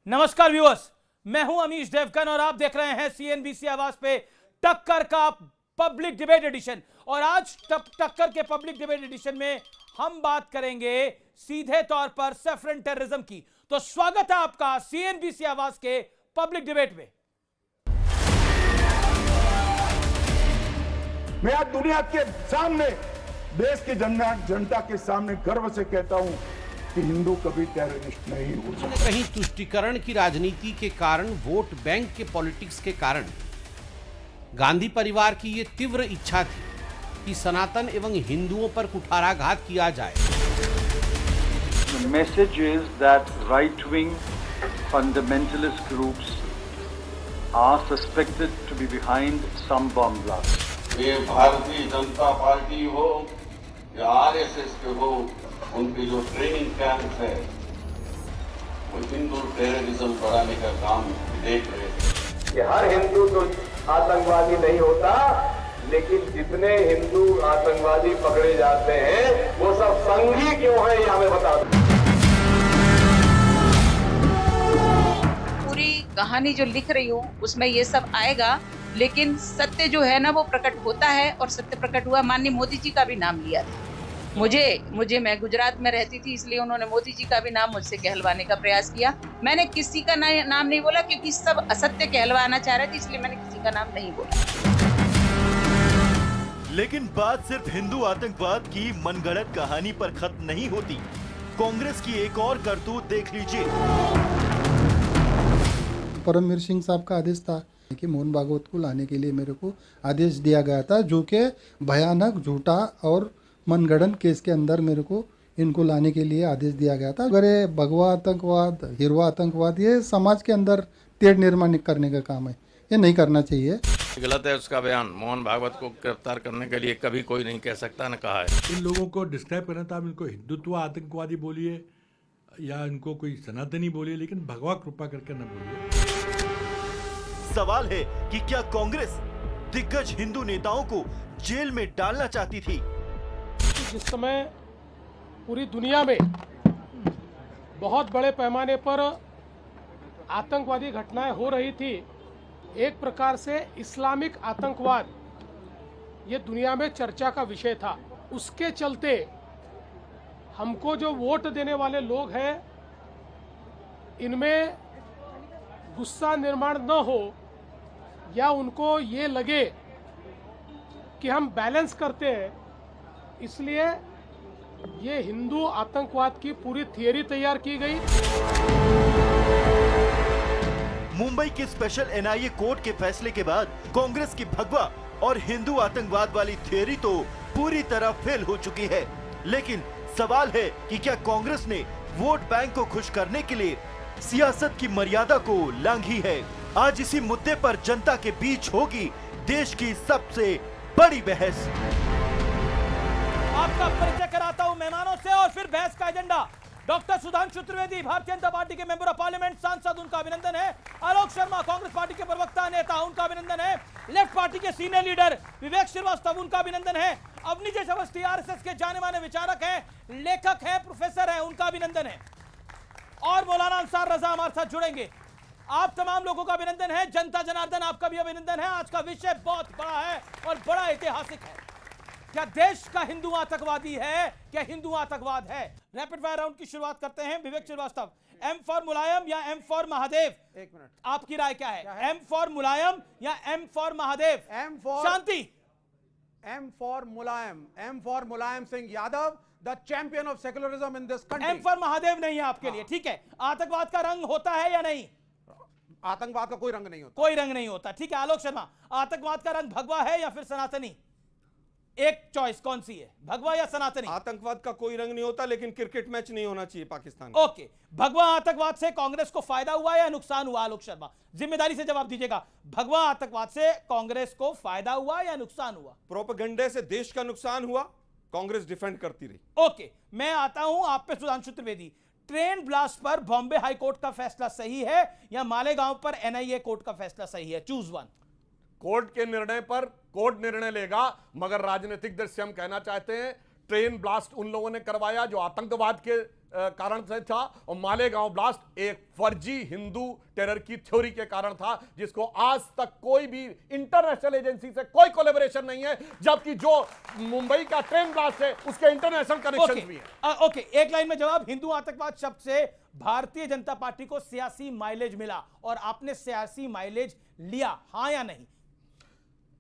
नमस्कार व्यूअर्स, मैं हूं अमीश देवगन और आप देख रहे हैं सीएनबीसी आवाज पे टक्कर का पब्लिक डिबेट एडिशन। और आज टक्कर के पब्लिक डिबेट एडिशन में हम बात करेंगे सीधे तौर पर सैफरन टेररिज्म की। तो स्वागत है आपका सीएनबीसी आवाज के पब्लिक डिबेट में। मैं आज दुनिया के सामने, देश की जनता के सामने गर्व से कहता हूं कि हिंदू कभी टेररिस्ट नहीं हो सकता। कहीं तुष्टीकरण की राजनीति के कारण, वोट बैंक के पॉलिटिक्स के कारण गांधी परिवार की ये तीव्र इच्छा थी कि सनातन एवं हिंदुओं पर कुठाराघात किया जाए। The message is that right-wing fundamentalist groups are suspected to be behind some bomb blast. ये भारतीय जनता पार्टी हो या आरएसएस के हो, उनके जो ट्रेनिंग कैंप है वो हिंदू टेररिज्म बढ़ाने का काम देख रहे हैं। कि हर हिंदू तो आतंकवादी नहीं होता, लेकिन जितने हिंदू आतंकवादी पकड़े जाते हैं वो सब संघी क्यों है, ये हमें बता दो। पूरी कहानी जो लिख रही हूँ उसमें ये सब आएगा, लेकिन सत्य जो है ना वो प्रकट होता है और सत्य प्रकट हुआ। माननीय मोदी जी का भी नाम लिया था। मुझे मैं गुजरात में रहती थी, इसलिए उन्होंने मोदी जी का भी नाम मुझसे कहलवाने का प्रयास किया। मैंने किसी का नाम नहीं बोला क्योंकि सब असत्य कहलवाना चाह रहे थे, इसलिए मैंने किसी का नाम नहीं बोला। लेकिन बात सिर्फ हिंदू आतंकवाद की मनगढ़ंत कहानी पर खत्म नहीं होती। कांग्रेस की एक और करतूत देख लीजिए। परमवीर सिंह साहब का आदेश था कि मोहन भागवत को लाने के लिए मेरे को आदेश दिया गया था, जो कि भयानक, झूठा और मनगढ़ंत केस के अंदर मेरे को इनको लाने के लिए आदेश दिया गया था। अगर ये भगवा आतंकवाद, हिरवा आतंकवाद, ये समाज के अंदर तेढ़ निर्माण करने का काम है, ये नहीं करना चाहिए। गलत है उसका बयान। मोहन भागवत को गिरफ्तार करने के लिए कभी कोई नहीं कह सकता, न कहा है। इन लोगों को डिस्क्राइब करना था, आप इनको हिंदुत्व आतंकवादी बोलिए या इनको कोई सनातनी बोलिए, लेकिन भगवा कृपा करके न बोलिए। सवाल है कि क्या कांग्रेस दिग्गज हिंदू नेताओं को जेल में डालना चाहती थी? जिस समय पूरी दुनिया में बहुत बड़े पैमाने पर आतंकवादी घटनाएं हो रही थी, एक प्रकार से इस्लामिक आतंकवाद ये दुनिया में चर्चा का विषय था। उसके चलते हमको जो वोट देने वाले लोग हैं, इनमें गुस्सा निर्माण न हो या उनको ये लगे कि हम बैलेंस करते हैं, इसलिए ये हिंदू आतंकवाद की पूरी थियरी तैयार की गई। मुंबई के स्पेशल एनआईए कोर्ट के फैसले के बाद कांग्रेस की भगवा और हिंदू आतंकवाद वाली थियरी तो पूरी तरह फेल हो चुकी है। लेकिन सवाल है कि क्या कांग्रेस ने वोट बैंक को खुश करने के लिए सियासत की मर्यादा को लांघी है? आज इसी मुद्दे पर जनता के बीच होगी देश की सबसे बड़ी बहस। आपका परिचय कराता हूं मेहमानों से और फिर बहस का agenda. Doctor Sudhanshu Trivedi, Bharatiya Janata party के मेंबर ऑफ पार्लियामेंट, सांसद, उनका अभिनंदन है। आलोक शर्मा, कांग्रेस पार्टी के प्रवक्ता, नेता, उनका अभिनंदन है। लेफ्ट पार्टी के सीनियर लीडर विवेक श्रीवास्तव, उनका अभिनंदन है। अवनी अवस्थी, आरएसएस के जाने माने विचारक हैं, लेखक हैं, प्रोफेसर हैं, उनका अभिनंदन है। और मौलाना अंसार रजा हमारे साथ जुड़ेंगे। आप तमाम लोगों का अभिनंदन है। जनता जनार्दन, आपका भी अभिनंदन है। आज का विषय बहुत बड़ा है और बड़ा ऐतिहासिक है। क्या देश का हिंदू आतंकवादी है? क्या हिंदू आतंकवाद है? रैपिड फायर राउंड की शुरुआत करते हैं। विवेक श्रीवास्तव, एम फॉर मुलायम या एम फॉर महादेव? एक मिनट, आपकी राय क्या है? एम फॉर मुलायम या M for Mahadev? M for Shanti. M for Mulayam, M for Mulayam Singh Yadav, the champion of secularism in this country. M for Mahadev नहीं है आपके लिए, ठीक है। आतंकवाद का रंग होता है या नहीं? आतंकवाद का कोई रंग नहीं होता। कोई रंग नहीं होता, ठीक है। आलोक शर्मा, आतंकवाद का रंग भगवा है या फिर सनातनी? एक चॉइस कौन सी है, भगवा या सनातनी? आतंकवाद का कोई रंग नहीं होता, लेकिन क्रिकेट मैच नहीं होना चाहिए पाकिस्तान। ओके, भगवा आतंकवाद से कांग्रेस को फायदा हुआ या नुकसान हुआ? आलोक शर्मा, जिम्मेदारी से जवाब दीजिएगा। भगवा आतंकवाद से कांग्रेस को फायदा हुआ या नुकसान हुआ? प्रोपेगेंडे से देश का नुकसान हुआ, कांग्रेस डिफेंड करती रही। ओके, मैं आता हूं आप पे सुधांशु त्रिवेदी। ट्रेन ब्लास्ट पर बॉम्बे हाईकोर्ट का फैसला सही है या मालेगांव पर एनआईए कोर्ट का फैसला सही है? Choose one. कोर्ट के निर्णय पर कोर्ट निर्णय लेगा, मगर राजनीतिक दृष्टि से हम कहना चाहते हैं ट्रेन ब्लास्ट उन लोगों ने करवाया जो आतंकवाद के कारण से था, और मालेगांव ब्लास्ट एक फर्जी हिंदू टेरर की थ्योरी के कारण था, जिसको आज तक कोई भी इंटरनेशनल एजेंसी से कोई कोलैबोरेशन नहीं है, जबकि जो मुंबई का ट्रेन ब्लास्ट है उसके इंटरनेशनल कनेक्शन भी है। ओके, एक लाइन में जवाब। हिंदू आतंकवाद शब्द से भारतीय जनता पार्टी को सियासी माइलेज मिला और आपने सियासी माइलेज लिया, हाँ या नहीं?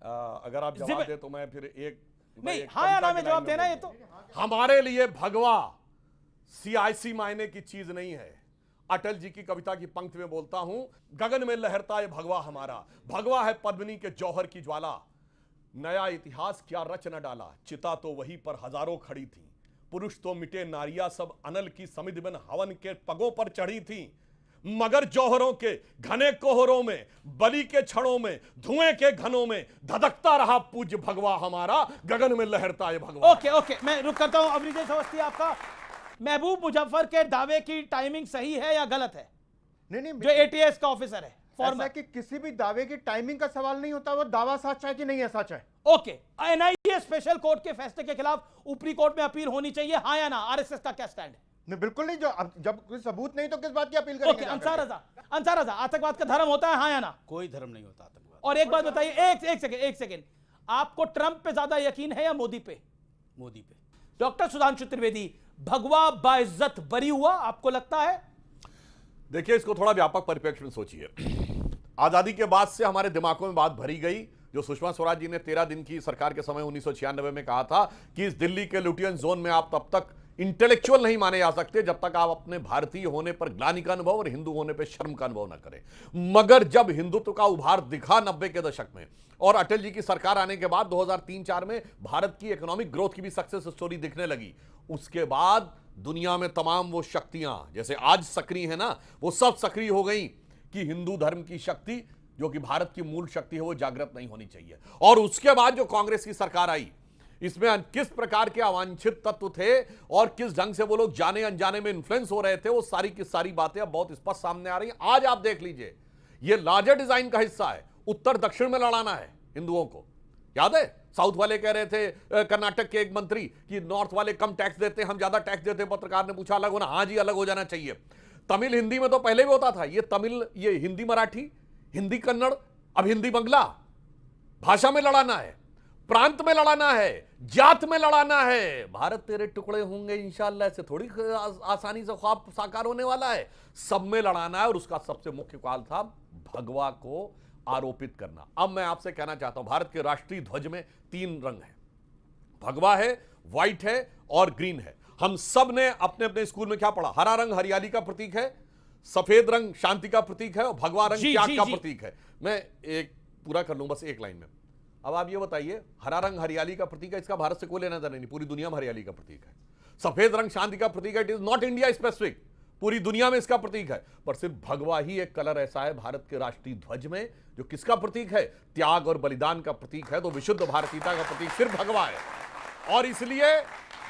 अगर आप जवाब दे तो मैं फिर नहीं, हाँ या ना में जवाब देना। ये तो हमारे लिए भगवा सियासी मायने की चीज नहीं है। अटल जी की कविता की पंक्ति में बोलता हूं, गगन में लहरता है भगवा हमारा, भगवा है पद्मिनी के जौहर की ज्वाला, नया इतिहास क्या रच न डाला, चिता तो वही पर हजारों खड़ी थी, पुरुष तो मिटे नारियां सब अनल की समिध बिन हवन के पगों पर चढ़ी थी, मगर जौहरों के घने कोहरों में, बलि के क्षणों में, धुएं के घनों में धधकता रहा पूज्य भगवा हमारा, गगन में लहरता है भगवा। ओके, मैं रुक करता हूं। अभिजीत अवस्थी, आपका महबूब मुजफ्फर के दावे की टाइमिंग सही है या गलत है? नहीं, जो एटीएस का ऑफिसर है, ऐसा कि किसी भी दावे की टाइमिंग का सवाल नहीं होता, वो दावा सच है कि नहीं है सच है। ओके, एनआईए स्पेशल कोर्ट के फैसले के खिलाफ ऊपरी कोर्ट में अपील होनी चाहिए, हाँ या ना? आरएसएस का क्या स्टैंड है? नहीं, बिल्कुल नहीं। जब कोई सबूत नहीं तो किस बात की अपील करेंगे? अंसार रजा, आतंकवाद का धर्म होता है, हाँ या ना? कोई धर्म नहीं होता आतंकवाद। और एक बात बताइए, एक सेकेंड, आपको ट्रंप पे ज्यादा यकीन है या मोदी पे? मोदी पे। डॉक्टर सुधांशु त्रिवेदी, भगवा बाइज्जत बरी हुआ, आपको लगता है? देखिए, इसको थोड़ा व्यापक परिप्रेक्ष्य में सोचिए। आजादी के बाद से हमारे दिमागों में बात भरी गई, जो सुषमा स्वराज जी ने 13 दिन की सरकार के समय 1996 में कहा था कि इस दिल्ली के लुटियन जोन में आप तब तक इंटेलेक्चुअल नहीं माने जा सकते जब तक आप अपने भारतीय होने पर ग्लानि का अनुभव और हिंदू होने पर शर्म का अनुभव न करें। मगर जब हिंदुत्व का उभार दिखा 90 के दशक में और अटल जी की सरकार आने के बाद 2003-4 में भारत की इकोनॉमिक ग्रोथ की भी सक्सेस स्टोरी दिखने लगी, उसके बाद दुनिया में तमाम वो शक्तियां जैसे आज सक्रिय है ना, वो सब सक्रिय हो गई कि हिंदू धर्म की शक्ति जो कि भारत की मूल शक्ति है वो जागृत नहीं होनी चाहिए। और उसके बाद जो कांग्रेस की सरकार आई, इसमें किस प्रकार के अवांछित तत्व थे और किस ढंग से वो लोग जाने अनजाने में इन्फ्लुएंस हो रहे थे, वो सारी की सारी बातें अब बहुत स्पष्ट सामने आ रही हैं। आज आप देख लीजिए, ये लार्जर डिजाइन का हिस्सा है। उत्तर दक्षिण में लड़ाना है हिंदुओं को। याद है, साउथ वाले कह रहे थे, कर्नाटक के एक मंत्री, कि नॉर्थ वाले कम टैक्स देते, हम ज्यादा टैक्स देते। पत्रकार ने पूछा अलग होना, हाँ जी अलग हो जाना चाहिए। तमिल हिंदी में तो पहले भी होता था, ये तमिल, ये हिंदी मराठी, हिंदी कन्नड़, अब हिंदी बंगला। भाषा में लड़ाना है, प्रांत में लड़ाना है, जात में लड़ाना है। भारत तेरे टुकड़े होंगे इंशाअल्लाह, ऐसे थोड़ी आसानी से ख्वाब साकार होने वाला है। सब में लड़ाना है और उसका सबसे मुख्य काल था भगवा को आरोपित करना। अब मैं आपसे कहना चाहता हूं, भारत के राष्ट्रीय ध्वज में 3 रंग है, भगवा है, व्हाइट है और ग्रीन है। हम सब ने अपने अपने स्कूल में क्या पढ़ा? हरा रंग हरियाली का प्रतीक है, सफेद रंग शांति का प्रतीक है और भगवा रंग त्याग का प्रतीक है। मैं एक पूरा कर लूं बस एक लाइन में। अब आप ये बताइए, हरा रंग हरियाली का प्रतीक है, इसका भारत से कोई लेना देना नहीं, पूरी दुनिया में हरियाली का प्रतीक है। सफेद रंग शांति का प्रतीक है, it is not India specific, पूरी दुनिया में इसका प्रतीक है। पर सिर्फ भगवा ही एक कलर ऐसा है भारत के राष्ट्रीय ध्वज में जो किसका प्रतीक है? त्याग और बलिदान का प्रतीक है। तो विशुद्ध भारतीयता का प्रतीक सिर्फ भगवा है। और इसलिए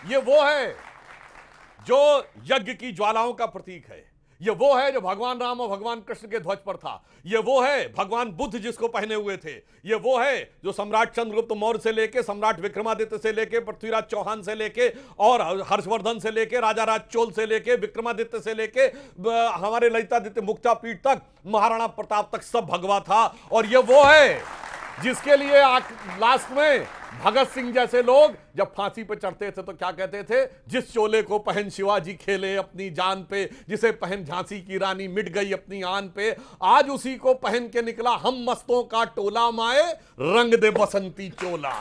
ये वो है जो यज्ञ की ज्वालाओं का प्रतीक है, ये वो है जो भगवान राम और भगवान कृष्ण के ध्वज पर था, ये वो है भगवान बुद्ध जिसको पहने हुए थे, ये वो है जो सम्राट चंद्रगुप्त मौर्य से लेके सम्राट विक्रमादित्य से लेके पृथ्वीराज चौहान से लेके और हर्षवर्धन से लेके राजा राज चोल से लेके विक्रमादित्य से लेके हमारे ललितादित्य मुक्ता पीठ तक, महाराणा प्रताप तक सब भगवा था। और ये वो है जिसके लिए लास्ट में भगत सिंह जैसे लोग जब फांसी पे चढ़ते थे तो क्या कहते थे? जिस चोले को पहन शिवाजी खेले अपनी जान पे, जिसे पहन झांसी की रानी मिट गई अपनी आन पे, आज उसी को पहन के निकला हम मस्तों का टोला, माए रंग दे बसंती चोला।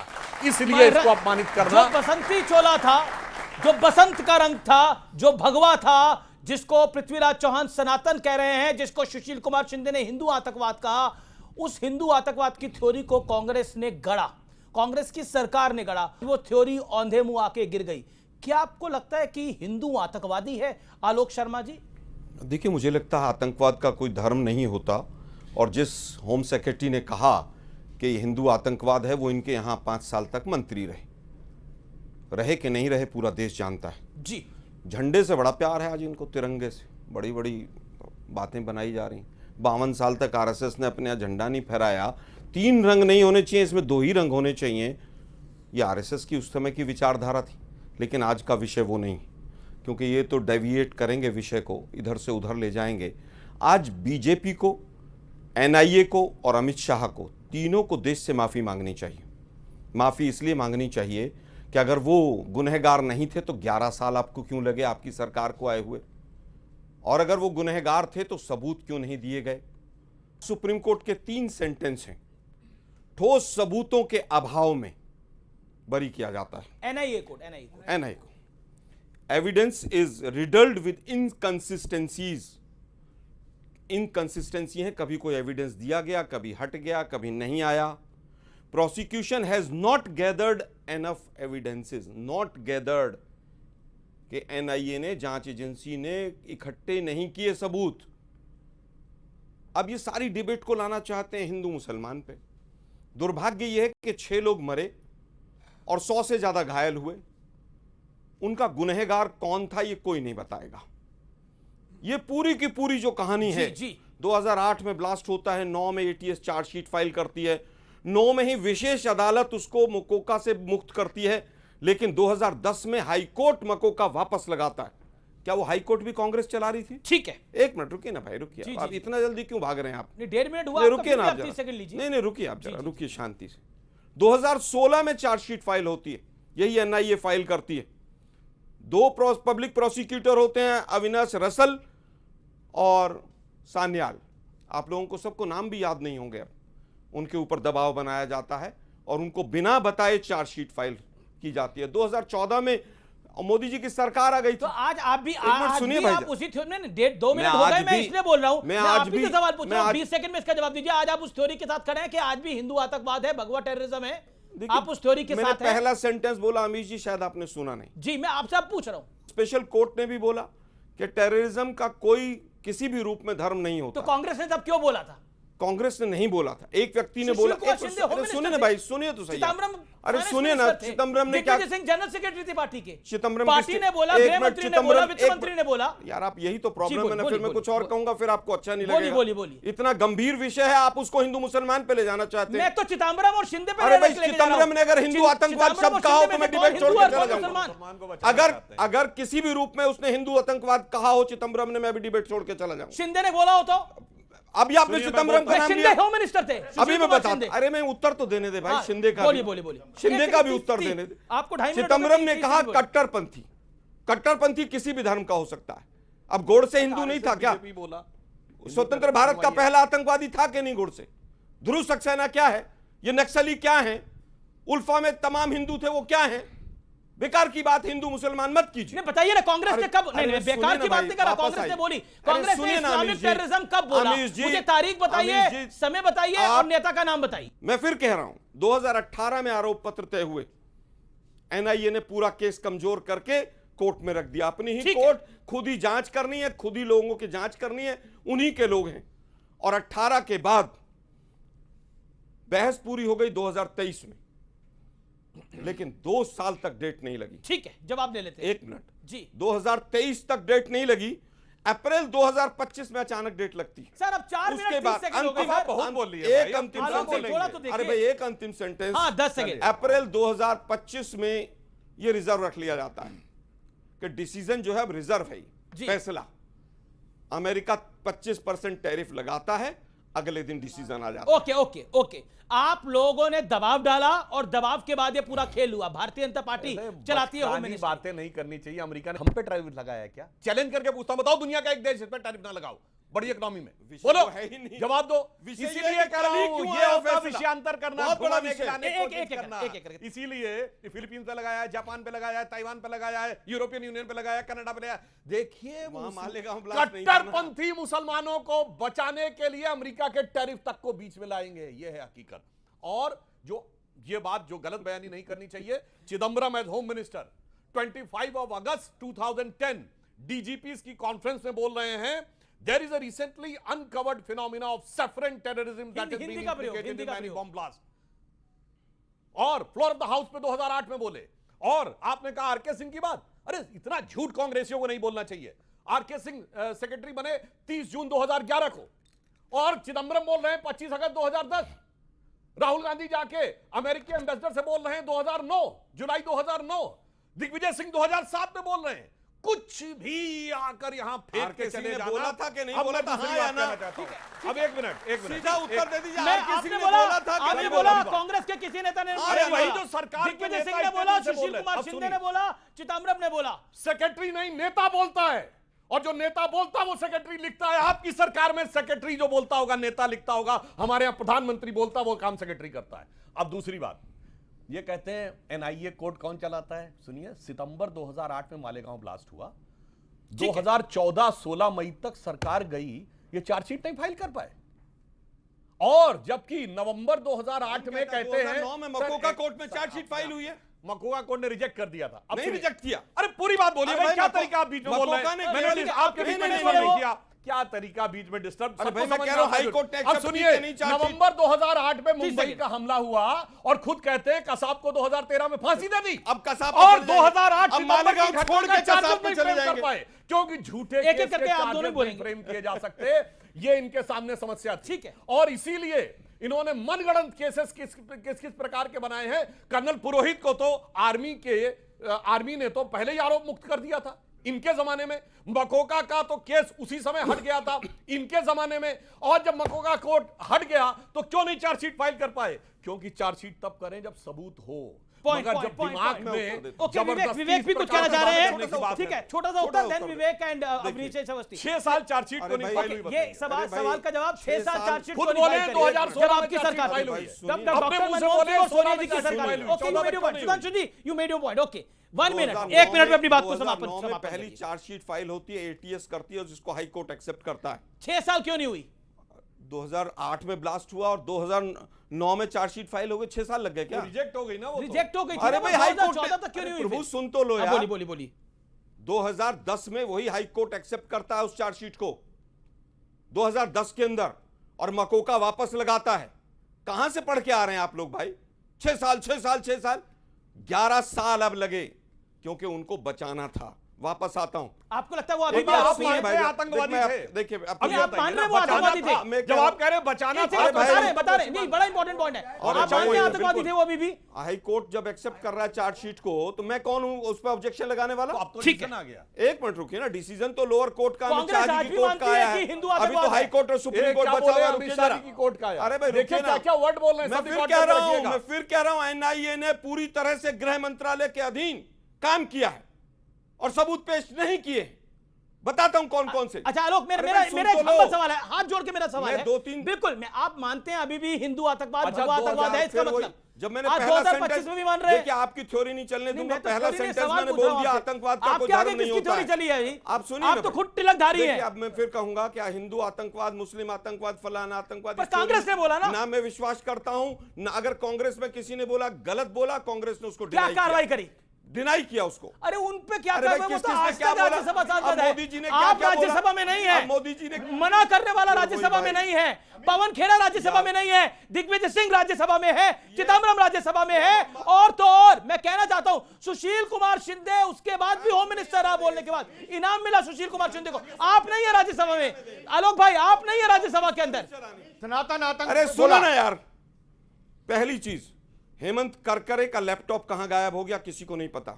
इसलिए इसको अपमानित करना। जो बसंती चोला था, जो बसंत का रंग था, जो भगवा था, जिसको पृथ्वीराज चौहान सनातन कह रहे हैं, जिसको सुशील कुमार शिंदे ने हिंदू आतंकवाद कहा, उस हिंदू आतंकवाद की थ्योरी को कांग्रेस ने गढ़ा, कांग्रेस की सरकार ने गढ़ा, वो थ्योरी औंधे मुंह आके गिर गई। क्या आपको लगता है कि हिंदू आतंकवादी है आलोक शर्मा जी? देखिए, मुझे लगता है आतंकवाद का कोई धर्म नहीं होता। और जिस होम सेक्रेटरी ने कहा कि हिंदू आतंकवाद है, वो इनके यहाँ 5 साल तक मंत्री रहे कि नहीं रहे पूरा देश जानता है जी। झंडे से बड़ा प्यार है आज इनको, तिरंगे से बड़ी बड़ी बातें बनाई जा रही। 52 साल तक आरएसएस ने अपने यहाँ झंडा नहीं फहराया। 3 रंग नहीं होने चाहिए, इसमें 2 ही रंग होने चाहिए। ये आरएसएस की उस समय की विचारधारा थी, लेकिन आज का विषय वो नहीं, क्योंकि ये तो डेविएट करेंगे विषय को, इधर से उधर ले जाएंगे। आज बीजेपी को, एनआईए को और अमित शाह को, तीनों को देश से माफ़ी मांगनी चाहिए। माफ़ी इसलिए मांगनी चाहिए कि अगर वो गुनहगार नहीं थे तो 11 साल आपको क्यों लगे आपकी सरकार को आए हुए, और अगर वो गुनहगार थे तो सबूत क्यों नहीं दिए गए। सुप्रीम कोर्ट के 3 सेंटेंस हैं, ठोस सबूतों के अभाव में बरी किया जाता है एनआईए को। Evidence is riddled with inconsistencies. Inconsistency है, कभी कोई एविडेंस दिया गया, कभी हट गया, कभी नहीं आया। Prosecution has not gathered enough evidences, not gathered कि एनआईए ने, जांच एजेंसी ने इकट्ठे नहीं किए सबूत। अब ये सारी डिबेट को लाना चाहते हैं हिंदू मुसलमान पे। दुर्भाग्य यह है कि 6 लोग मरे और 100 से ज्यादा घायल हुए। उनका गुनहगार कौन था ये कोई नहीं बताएगा। ये पूरी की पूरी जो कहानी है, 2008 में ब्लास्ट होता है, 9 में एटीएस चार्जशीट फाइल करती है, 9 में ही विशेष अदालत उसको मकोका से मुक्त करती है, लेकिन 2010 में हाईकोर्ट मकोका वापस लगाता है। क्या वो हाईकोर्ट भी कांग्रेस चला रही थी? ठीक है, 1 मिनट रुकिए ना भाई, रुकिए। आप इतना जल्दी क्यों भाग रहे हैं आप? 1.5 मिनट हुआ, रुकिए ना आप, नहीं रुकिए आप जरा, रुकिए शांति से। 2016 में चार्जशीट फाइल होती है, यही एनआईए फाइल करती है। 2 पब्लिक प्रोसिक्यूटर होते हैं, अविनाश रसल और सान्याल। आप लोगों को सबको नाम भी याद नहीं होंगे। अब उनके ऊपर दबाव बनाया जाता है और उनको बिना बताए चार्जशीट फाइल की जाती है। 2014 में मोदी जी की सरकार आ गई थी। तो आज आप भी सुनिए भाई, आप उसी थ्योरी में 2 मिनट हो गए, मैं इसलिए बोल रहा हूं। मैं आज भी सवाल पूछ रहा हूं, 20 सेकंड में इसका जवाब दीजिए। आज आप उस थ्योरी के साथ खड़े हैं कि आज भी हिंदू आतंकवाद है, भगवा टेररिज्म है, आप उस थ्योरी के साथ हैं? पहला सेंटेंस बोला अमीश जी, शायद आपने सुना नहीं। जी, मैं आपसे अब पूछ रहा हूं। स्पेशल कोर्ट ने भी बोला कि टेररिज्म का कोई किसी भी रूप में धर्म नहीं होता। तो कांग्रेस ने तब क्यों बोला था? कांग्रेस ने नहीं बोला था, एक व्यक्ति ने बोला। सुनिए ना भाई, सुनिए तो सही। अरे सुनिए ना, चिदम्बरम ने क्या, जनरल सेक्रेटरी थी पार्टी के, चिदम्बरम पार्टी ने बोला, गृह मंत्री ने बोला, वित्त मंत्री ने बोला। यार आप यही तो प्रॉब्लम है ना, फिर मैं कुछ और कहूंगा फिर आपको अच्छा नहीं लगेगा। बोलिए। इतना गंभीर विषय है, आप उसको हिंदू मुसलमान पे ले जाना चाहते हैं। मैं तो चिदम्बरम और शिंदे पे। अरे भाई, चिदम्बरम ने अगर हिंदू आतंकवाद शब्द कहा हो तो मैं डिबेट छोड़ के चला जाऊंगा। अगर किसी भी रूप में उसने हिंदू आतंकवाद कहा हो चिदम्बरम ने, मैं भी डिबेट छोड़ के चला जाऊंगा। शिंदे ने बोला हो तो अभी आपने चिदम्बरम का नाम लिया, होम मिनिस्टर थे अभी मैं बताता। अरे मैं उत्तर तो देने दे भाई, शिंदे का बोलिए शिंदे का भी उत्तर देने दे। आपको 2.5 मिनट। चिदम्बरम ने कहा कट्टरपंथी किसी भी धर्म का हो सकता है। अब गोडसे हिंदू नहीं था क्या? स्वतंत्र भारत का पहला आतंकवादी था कि नहीं गोडसे? ध्रुव सक्सेना क्या है? ये नक्सली क्या है? उल्फा में तमाम हिंदू थे, वो क्या है? बेकार की बात हिंदू मुसलमान मत कीजिए। बताइए ना, कांग्रेस ने कब? नहीं, बेकार की बात नहीं कर रहा, कांग्रेस ने बोली। कांग्रेस ने इस्लामिक टेररिज्म कब बोला? मुझे तारीख बताइए, समय बताइए और नेता का नाम बताइए। मैं फिर कह रहा हूं, 2018 में आरोप पत्र तय हुए, एनआईए ने पूरा केस कमजोर करके कोर्ट में रख दिया। अपनी ही कोर्ट, खुद ही जांच करनी है, खुद ही लोगों की जांच करनी है, उन्हीं के लोग हैं। और 18 के बाद बहस पूरी हो गई 2023 में, लेकिन 2 साल तक डेट नहीं लगी। ठीक है, जवाब ले लेते हैं। 1 मिनट जी। 2023 तक डेट नहीं लगी, अप्रैल 2025 में अचानक डेट लगती है। सर अब 4 मिनट उसके बाद बहुत बोल रही है, एक अंतिम सेंटेंस। अरे भाई एक अंतिम सेंटेंस। 10 सेकंड। अप्रैल 2025 में यह रिजर्व रख लिया जाता है कि डिसीजन जो है अब रिजर्व है, फैसला। अमेरिका 25% टैरिफ लगाता है, अगले दिन डिसीजन आ जाता है। ओके। आप लोगों ने दबाव डाला और दबाव के बाद ये पूरा खेल हुआ। भारतीय जनता पार्टी चलाती है। बातें नहीं करनी चाहिए। अमेरिका ने हम पे टैरिफ लगाया है क्या? चैलेंज करके पूछता हूं, बताओ दुनिया का एक देश इस पे टैरिफ ना लगाओ, बड़ी इकनॉमी में। बोलो, है ही नहीं। जवाब दो। इसीलिए कह रहा हूं, ये होता है विषयांतर करना, बहुत बड़ा विषय। इसीलिए फिलीपींस पे लगाया है, जापान पे लगाया है, ताइवान पे लगाया है, यूरोपियन यूनियन पे लगाया है, कनाडा पे लगाया। देखिए, कट्टरपंथी मुसलमानों को बचाने के लिए अमेरिका के टैरिफ तक को बीच में लाएंगे, यह है हकीकत। और जो ये बात जो गलत बयानी नहीं करनी चाहिए, चिदम्बरम एज होम मिनिस्टर 25 अगस्त 2010 डीजीपीज की कॉन्फ्रेंस में बोल रहे हैं, there is a recently uncovered phenomena of saffron terrorism that has been implicated in many bomb blasts. और फ्लोर ऑफ द हाउस पे 2008 में बोले। और आपने कहा आरके सिंह की बात, अरे इतना झूठ कांग्रेसियों को नहीं बोलना चाहिए। आरके सिंह सेक्रेटरी बने 30 जून 2011 को, और चिदम्बरम बोल रहे हैं 25 अगस्त 2010। राहुल गांधी जाके अमेरिकी एम्बेसडर से बोल रहे हैं 2009, जुलाई 2009। दिग्विजय सिंह 2007 में बोल रहे हैं। कुछ भी आकर यहाँ फेंक के चले जाना। बोला था कि नहीं अब बोला मैं था, दूसरी हाँ या बात ना? कहना चाहता हूं। अब एक मिनट सीधा उत्तर दे दीजिए। मैं किसी आपने ने बोला बोला था कि आपने नहीं बोला बोला? कांग्रेस के किसी नेता ने अरे नहीं वही बोला। जो सरकार के दिग्विजय सिंह नेता ने बोला, इतने से सुशील बोल कुमार रहे। अब शिंदे ने सुनिए। बोला, चिदम्बरम ने बोला। सेक्रेटरी नहीं, नेता बोलता है, और जो नेता बोलता है वो सेक्रेटरी लिखता है। आपकी सरकार में सेक्रेटरी जो बोलता होगा नेता लिखता होगा, हमारे यहां प्रधानमंत्री बोलता वो काम सेक्रेटरी करता है। अब दूसरी बात, ये कहते हैं एनआईए कोड कौन चलाता है। सुनिए, सितंबर 2008 में मालेगांव ब्लास्ट हुआ, 2014-16 मई तक सरकार गई, ये चार्जशीट नहीं फाइल कर पाए। और जबकि नवंबर 2008 में कहते हैं 2009 में मकोका कोर्ट में चार्जशीट फाइल हुई है। मकोका कोर्ट ने रिजेक्ट कर दिया था। अब नहीं रिजेक्ट किया। अरे पूरी बात बोलिए अरे भाई, भाई, क्या तरीका आप बीच में बोल रहे मकोका ने हैं? मैंने आपके बीच में डिस्टर्ब नहीं किया। क्या तरीका बीच में डिस्टर्ब? अरे भाई, मैं कह रहा हूं हाई कोर्ट ने अब एक्सेप्ट सुनिए, की नहीं चार्जशीट। नवंबर 2008 में मुंबई का हमला हुआ और खुद कहते हैं कसाब को 2013 में फांसी दे दी। अब कसाब और 2008 अब मालेगांव छोड़ के कसाब पे चले कर जाएंगे। पाए, क्योंकि झूठे एक-एक केस करके के आप दोनों चार्जेस बोलेंगे। नहीं फ्रेम किए जा सकते। ये इनके सामने समस्या थी। ठीक है। और इसीलिए इन्होंने मनगढ़ंत केसेस किस प्रकार के बनाए हैं। कर्नल पुरोहित को तो आर्मी ने तो पहले ही आरोप मुक्त कर दिया था इनके जमाने में। मकोका का तो केस उसी समय हट गया था इनके जमाने में। और जब मकोका कोर्ट हट गया तो क्यों नहीं चार्जशीट फाइल कर पाए? क्योंकि चार्जशीट तब करें जब सबूत हो। मगर जब दिमाग में ओके, विवेक भी कुछ कहना चाह रहे हैं। ठीक है, छोटा सा उत्तर, देन विवेक एंड अभिषेक अवस्थी। 6 साल चार्जशीट को नहीं फाइल हुई। ये सवाल का जवाब 6 साल चार्जशीट खुद को नहीं बोले फाइल 2016 जब आपकी सरकार फाइल हुई। तब डॉक्टर मनमोहन सिंह और सोनिया जी की सरकार। Okay, you made your point, Sudhanshu ji, you made your point. Okay, 1 minute, 1 minute में अपनी बात को समापन पहली चार्जशीट फाइल होती है, एटीएस करती है, जिसको हाई कोर्ट एक्सेप्ट करता है। 6 साल क्यों नहीं हुई? 2008 में ब्लास्ट हुआ और 2009 में चार्जशीट फाइल हो गई। 6 साल लग गए क्या? रिजेक्ट हो गई ना वो। रिजेक्ट हो गई। अरे भाई, हाई कोर्ट 2014 तक क्यों नहीं हुई? प्रभु सुन तो लो यार। बोली 2010 में वही हाई कोर्ट एक्सेप्ट करता है उस चार्जशीट को, 2010 के अंदर, और मकोका वापस लगाता है। कहां से पढ़ के आ रहे हैं आप लोग भाई? 6 साल 11 साल अब लगे, क्योंकि उनको बचाना था। वापस आता हूं। आपको लगता है वो अभी भी आप आरोपी है? आतंकवादी थे? देखिए, अभी आप मान रहे हैं वो आतंकवादी थे? जब आप कह रहे हैं बचाना था, बता रहे नहीं, बड़ा इंपॉर्टेंट पॉइंट है। आप मानते हैं आतंकवादी थे वो अभी भी? हाई कोर्ट जब एक्सेप्ट कर रहा है चार्जशीट को, तो मैं कौन हूं उस पर ऑब्जेक्शन लगाने वाला? ठीक है, आ गया। एक मिनट रुकिए ना, डिसीजन तो लोअर कोर्ट का, कांग्रेस आज भी कोर्ट मानती का है आया कि है। हिंदू अभी तो आतंकवाद हाई है। कोर्ट और सुप्रीम कोर्ट बचा हुआ है। रुकिए जरा। की कोर्ट का आया। अरे भाई देखिए रुकिए ना, क्या वर्ड बोल रहे हैं। मैं फिर कह रहा हूं, एनआईए ने पूरी तरह से गृह मंत्रालय के अधीन काम किया है और सबूत पेश नहीं किए। बताता हूं कौन कौन से। अच्छा आलोक, मेरा एक हम्बल सवाल है, हाथ जोड़ के मेरा सवाल है। 2-3 बिल्कुल, मैं आप मानते हैं अभी भी हिंदू आतंकवाद, अच्छा, भगवा आतंकवाद है, इसका मतलब जब मैंने आज पहला 2025 सेंटेंस में भी मान रहे हैं। देखिए, आपकी थ्योरी नहीं चलने दूंगा। मैं तो पहला थ्योरी नहीं, सेंटेंस सवाल मैंने पूछ रहा बोल हूं दिया, आपसे। आतंकवाद का कोई आपके आगे धर्म नहीं किसकी होता थ्योरी चली है अभी? आप सुनिए, आप तो खुद तिलकधारी हैं। अब मैं फिर कहूंगा क्या हिंदू आतंकवाद, मुस्लिम आतंकवाद, फलाना आतंकवाद, पर कांग्रेस ने बोला ना। मैं विश्वास करता हूं ना। अगर कांग्रेस में किसी ने बोला, गलत बोला, कांग्रेस ने उसको क्या कार्रवाई करी? डिनाई किया उसको। अरे उन पे क्या अरे भाई, कार्रवाई? वो तो किस-किस ने आज क्या तक बोला? राज्यसभा सांसद अब है। मोदी जी ने क्या आप क्या बोला? राज्यसभा में नहीं है। अब मोदी जी ने मना करने वाला राज्यसभा में नहीं है। पवन खेड़ा राज्यसभा में नहीं है। दिग्विजय सिंह राज्यसभा में है। चिदम्बरम राज्यसभा में है। और तो और मैं कहना चाहता हूं, सुशील कुमार शिंदे उसके बाद भी होम मिनिस्टर रहा, बोलने के बाद इनाम मिला सुशील कुमार शिंदे को। आप नहीं है राज्यसभा में। आलोक भाई, आप नहीं है राज्यसभा के अंदर। सनातन आतंक। अरे सुनो ना यार, पहली चीज, हेमंत करकरे का लैपटॉप कहां गायब हो गया किसी को नहीं पता।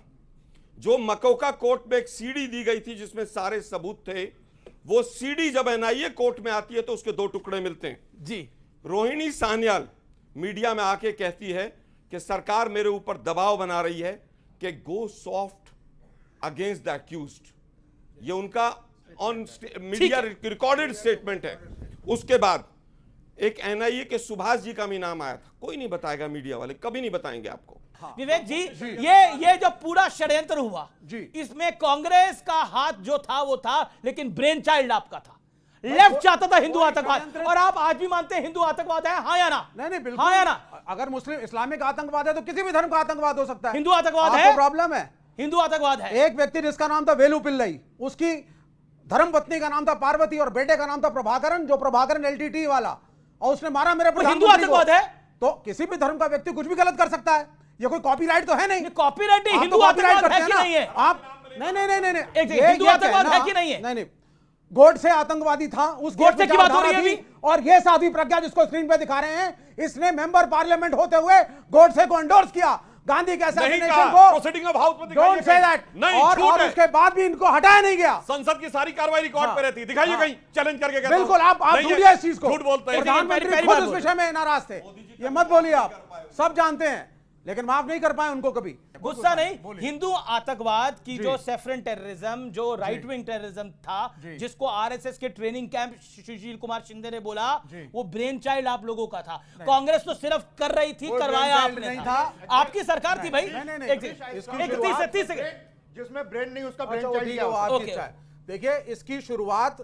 जो मकोका कोर्ट में एक सीडी दी गई थी जिसमें सारे सबूत थे, वो सीडी जब एनआईए कोर्ट में आती है तो उसके 2 टुकड़े मिलते हैं जी। रोहिणी सान्याल मीडिया में आके कहती है कि सरकार मेरे ऊपर दबाव बना रही है कि गो सॉफ्ट अगेंस्ट द अक्यूज्ड। ये उनका ऑन मीडिया रिकॉर्डेड स्टेटमेंट है। उसके बाद एक एनआईए के सुभाष जी का भी नाम आया था। कोई नहीं बताएगा, मीडिया वाले कभी नहीं बताएंगे आपको। विवेक जी, ये जो पूरा षड्यंत्र हुआ, इसमें कांग्रेस का हाथ जो था वो था, लेकिन ब्रेन चाइल्ड आपका था। लेफ्ट चाहता था हिंदू आतंकवाद, और आप आज भी मानते हैं हिंदू आतंकवाद है? हाँ या ना? नहीं बिल्कुल। हाँ या ना? अगर मुस्लिम इस्लामिक आतंकवाद है तो किसी भी धर्म का आतंकवाद हो सकता है। हिंदू आतंकवाद है? प्रॉब्लम है हिंदू आतंकवाद है। एक व्यक्ति जिसका नाम था वेलू पिल्लई, उसकी धर्म पत्नी का नाम था पार्वती और बेटे का नाम था प्रभाकरन, जो प्रभाकरन एलटीटी वाला, और उसने मारा मेरे हिंदू आतंकवाद है? तो किसी भी धर्म का व्यक्ति कुछ भी गलत कर सकता है। ये कोई कॉपीराइट तो है नहीं। कॉपीराइट नहीं, हिंदू आतंकवाद है कि नहीं है? आप नहीं हिंदू आतंकवाद है कि नहीं है? नहीं, गोडसे आतंकवादी था, उस गोडसे की बात हो रही है अभी। और ये साध्वी प्रज्ञा जिसको स्क्रीन पे दिखा रहे हैं, इसने मेंबर पार्लियामेंट होते हुए गोडसे को एंडोर्स किया। गांधी के नहीं assassination कहा, को प्रोसीडिंग ऑफ हाउस में दिखाइए डोंट से कहीं। दैट, नहीं, और झूठ है। उसके बाद भी इनको हटाया नहीं गया। संसद की सारी कार्रवाई रिकॉर्ड हाँ, पे रहती, दिखाइए हाँ। कहीं, चैलेंज करके कहता हूं। बिल्कुल, आप नहीं है, ढूंढिए इस चीज को। झूठ बोलते हैं। प्रधानमंत्री पहली खुद बार इस बोल विषय में नाराज थे, ये मत बोलिए आप, सब जानते हैं, लेकिन माफ नहीं कर पाए उनको कभी। गुस्सा नहीं, हिंदू आतंकवाद की जो सेफरन टेररिज्म, जो राइट विंग टेररिज्म था, जिसको आरएसएस के ट्रेनिंग कैंप सुशील कुमार शिंदे ने बोला, वो ब्रेन चाइल्ड आप लोगों का था। कांग्रेस तो सिर्फ कर रही थी, करवाया आपने था। आपकी सरकार थी भाई। एक 30 सेकंड। जिसमें ब्रेन नहीं उसका ब्रेन अच्छा, वो चाइल्ड ठीक क्या है, वो होता है? आपकी इच्छा है। देखिए, इसकी शुरुआत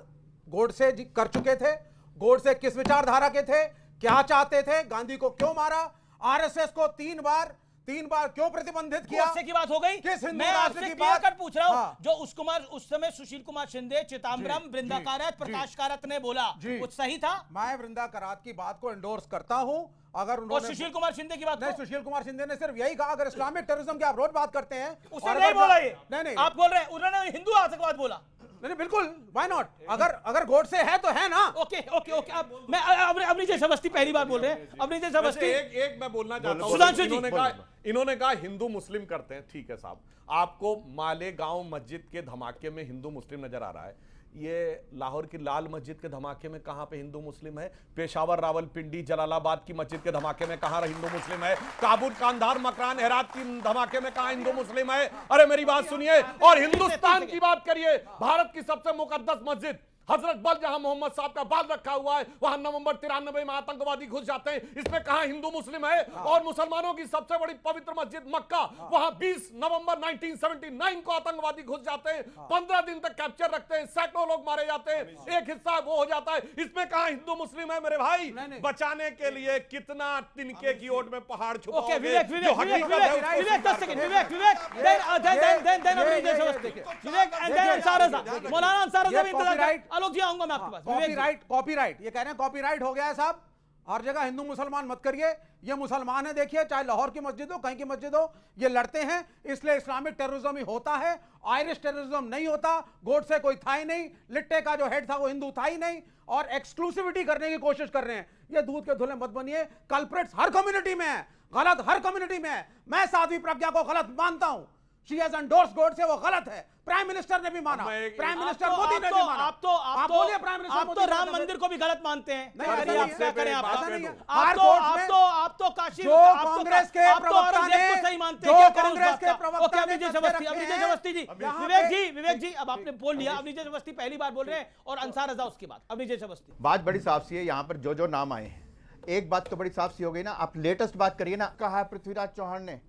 गोडसे जी कर चुके थे। गोडसे किस विचारधारा के थे, क्या चाहते थे, गांधी को क्यों मारा, आरएसएस को तीन बार क्यों प्रतिबंधित किया? गोडसे की बात हो गई। किस हिंदू मैं राष्ट्र आपसे की क्लियर बात? कट पूछ रहा हूं। हाँ। जो उस समय सुशील कुमार शिंदे, चिदम्बरम, वृंदा कारात, प्रकाश कारात ने बोला, कुछ सही था? मैं वृंदा करात की बात को एंडोर्स करता हूं। अगर और उन्होंने सुशील कुमार शिंदे की बात नहीं, सुशील कुमार शिंदे ने सिर्फ यही कहा, अगर इस्लामिक टेररिज्म की आप रोज बात करते हैं, उसने और नहीं अगर- बोला ये। नहीं, आप बोल रहे हैं उन्होंने हिंदू आतंकवाद बोला। नहीं, बिल्कुल, व्हाई नॉट? अगर गोडसे है तो है ना। Okay okay okay. अब मैं अवनीश अवस्थी पहली बार बोल रहे हैं। अवनीश अवस्थी, एक मैं बोलना चाहता हूं। सुधांशु जी, इन्होंने कहा हिंदू मुस्लिम करते हैं, ठीक है साहब। आपको मालेगांव मस्जिद के धमाके में हिंदू मुस्लिम नजर आ रहा है, ये लाहौर की लाल मस्जिद के धमाके में कहां पे हिंदू मुस्लिम है? पेशावर, रावलपिंडी, जलालाबाद की मस्जिद के धमाके में कहां हिंदू मुस्लिम है? काबुल, कांधार, मकरान, हेरात की धमाके में कहां हिंदू मुस्लिम है? अरे मेरी बात सुनिए, और हिंदुस्तान की बात करिए, भारत की सबसे मुकद्दस मस्जिद हजरत बल, जहां मोहम्मद साहब का बाल रखा हुआ है, वहां नवंबर 93 में आतंकवादी घुस जाते हैं, इसमें कहां हिंदू मुस्लिम है? और मुसलमानों की सबसे बड़ी पवित्र मस्जिद मक्का, वहां 20 नवंबर 1979 को आतंकवादी घुस जाते हैं, 15 दिन तक कैप्चर रखते हैं, सैकड़ों लोग मारे जाते हैं, एक हिस्सा वो हो जाता है, इसमें कहां हिंदू मुस्लिम है? मेरे भाई, बचाने के लिए कितना तिनके की ओट में पहाड़ छुपाओगे? Okay Vivek, Vivek 10 second, Vivek then Avnish Awasthi, Vivek and then Ansar Raza, Maulana Ansar रज़ा भी इंतजार। आलोक जी आऊंगा मैं आपके पास। कॉपीराइट, ये कह रहे हैं कॉपीराइट हो गया है साहब, हर जगह हिंदू मुसलमान मत करिए। ये मुसलमान है, देखिए, चाहे लाहौर की मस्जिद हो, कहीं की मस्जिद हो, ये लड़ते हैं, इसलिए इस्लामिक टेररिज्म ही होता है, आयरिश टेररिज्म नहीं होता। गोडसे कोई था ही नहीं, लिट्टे का जो हेड था वो हिंदू था ही नहीं, और एक्सक्लूसिविटी करने की कोशिश कर रहे हैं। ये दूध के धुले मत बनिए, कल्प्रिट्स हर कम्युनिटी में है, गलत हर कम्युनिटी में है। मैं साध्वी प्रज्ञा को गलत मानता हूं, शी हैज एंडोर्स्ड गोडसे, वो गलत है। प्राइम मिनिस्टर ने भी माना, प्राइम मिनिस्टर मोदी ने भी माना। आप बोलिए, प्राइम मिनिस्टर आप तो राम मंदिर को भी गलत मानते हैं। नहीं, ऐसा नहीं है। आप तो काशी, जो कांग्रेस के प्रवक्ता ने, सही मानते जो हैं। कांग्रेस के प्रवक्ता ने अवनीश जी, विवेक जी, अब आपने बोल लिया। अवनीश अवस्थी पहली बार बोल रहे हैं, और अंसार रज़ा उसके बाद। अवनीश अवस्थी, बात बड़ी साफ सी है, यहाँ पर जो नाम आए हैं, एक बात तो बड़ी साफ सी हो गई ना। आप लेटेस्ट बात करिए ना, कहा है पृथ्वीराज चौहान ने,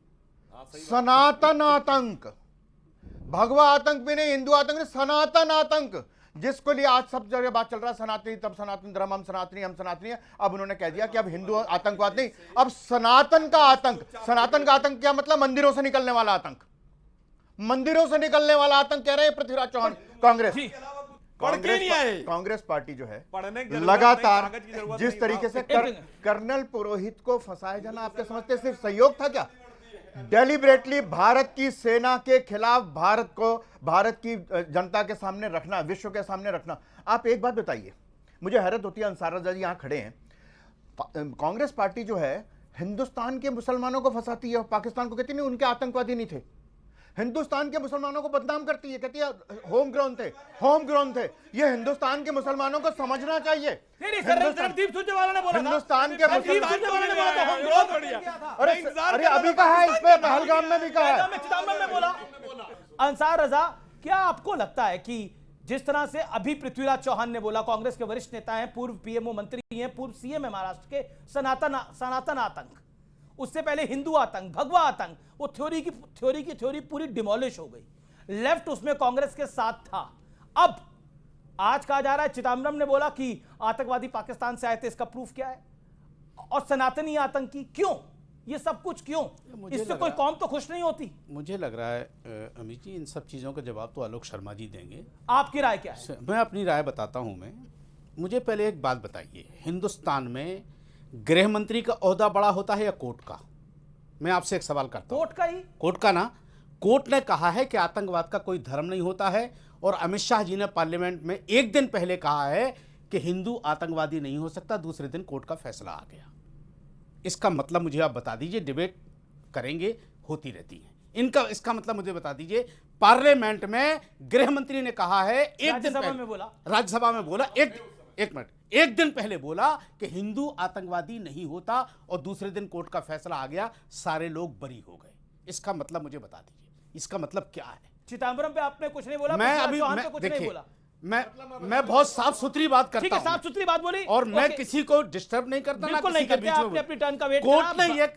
सनातन आतंक, भगवा आतंक भी नहीं, हिंदू आतंक नहीं, सनातन आतंक, जिसको लिए आज सब जगह बात चल रहा है, सनातनी, तब सनातन धर्म, हम सनातनी है। अब उन्होंने कह दिया कि अब हिंदू आतंकवाद नहीं, अब सनातन का आतंक। सनातन का आतंक क्या मतलब? मंदिरों से निकलने वाला आतंक, मंदिरों से निकलने वाला आतंक कह रहे हैं पृथ्वीराज चौहान। कांग्रेस पार्टी जो है लगातार जिस तरीके से कर्नल पुरोहित को फंसाया जाना, आपके समझते सिर्फ सहयोग था क्या? डेलिबरेटली भारत की सेना के खिलाफ भारत की जनता के सामने रखना, विश्व के सामने रखना। आप एक बात बताइए, मुझे हैरत होती है, अंसार रज़ा जी यहां खड़े हैं, कांग्रेस पार्टी जो है हिंदुस्तान के मुसलमानों को फंसाती है, पाकिस्तान को कहती नहीं उनके आतंकवादी नहीं थे, हिंदुस्तान के मुसलमानों को बदनाम करती है, कहती है होम ग्राउंड थे। ये हिंदुस्तान के मुसलमानों को समझना चाहिए। रणदीप सुरजेवाला ने बोला, हिंदुस्तान के अरे अभी कहा है, इस पे पहलगाम में भी कहा है, चिदम्बरम में बोला। अंसार रज़ा, क्या आपको लगता है कि जिस तरह से अभी पृथ्वीराज चौहान ने बोला, कांग्रेस के वरिष्ठ नेता हैं, पूर्व पीएमओ मंत्री हैं, पूर्व सीएम है महाराष्ट्र के, सनातन आतंक, उससे पहले हिंदू आतंक, भगवा आतंक, वो थ्योरी पूरी डिमोलिश हो गई। लेफ्ट उसमें कांग्रेस के साथ था। अब आज कहा जा रहा है, चिदम्बरम ने बोला कि आतंकवादी पाकिस्तान से आए थे, इसका प्रूफ क्या है? और सनातनी आतंकी क्यों? ये सब कुछ क्यों? इससे कोई कौम तो खुश नहीं होती। मुझे लग रहा है अमित जी, इन सब चीज़ों का जवाब तो आलोक शर्मा जी देंगे। आपकी राय क्या है? मैं अपनी राय बताता हूं। मुझे पहले एक बात बताइए, हिंदुस्तान में गृह मंत्री का ओहदा बड़ा होता है या कोर्ट का? मैं आपसे एक सवाल करता हूं। कोर्ट का ही? कोर्ट का ना। कोर्ट ने कहा है कि आतंकवाद का कोई धर्म नहीं होता है, और अमित शाह जी ने पार्लियामेंट में एक दिन पहले कहा है कि हिंदू आतंकवादी नहीं हो सकता, दूसरे दिन कोर्ट का फैसला आ गया। इसका मतलब मुझे आप बता दीजिए, डिबेट करेंगे, होती रहती हैं। इनका इसका मतलब मुझे बता दीजिए, पार्लियामेंट में गृह मंत्री ने कहा है, एक दिन पहले बोला, राज्यसभा में बोला, एक दिन पहले बोला कि हिंदू आतंकवादी नहीं होता, और दूसरे दिन कोर्ट का फैसला आ गया, सारे लोग बरी हो गए। इसका मतलब मुझे बता दीजिए, इसका मतलब क्या है? चिदम्बरम पे आपने कुछ नहीं बोला, मैं अभी कुछ नहीं बोला। मैं बहुत साफ सुथरी बात करता हूं, साफ सुथरी बात बोली, और मैं किसी को डिस्टर्ब नहीं करता, बिल्कुल नहीं करते। आपने अपनी टर्न का वेट करा, कोर्ट ने ये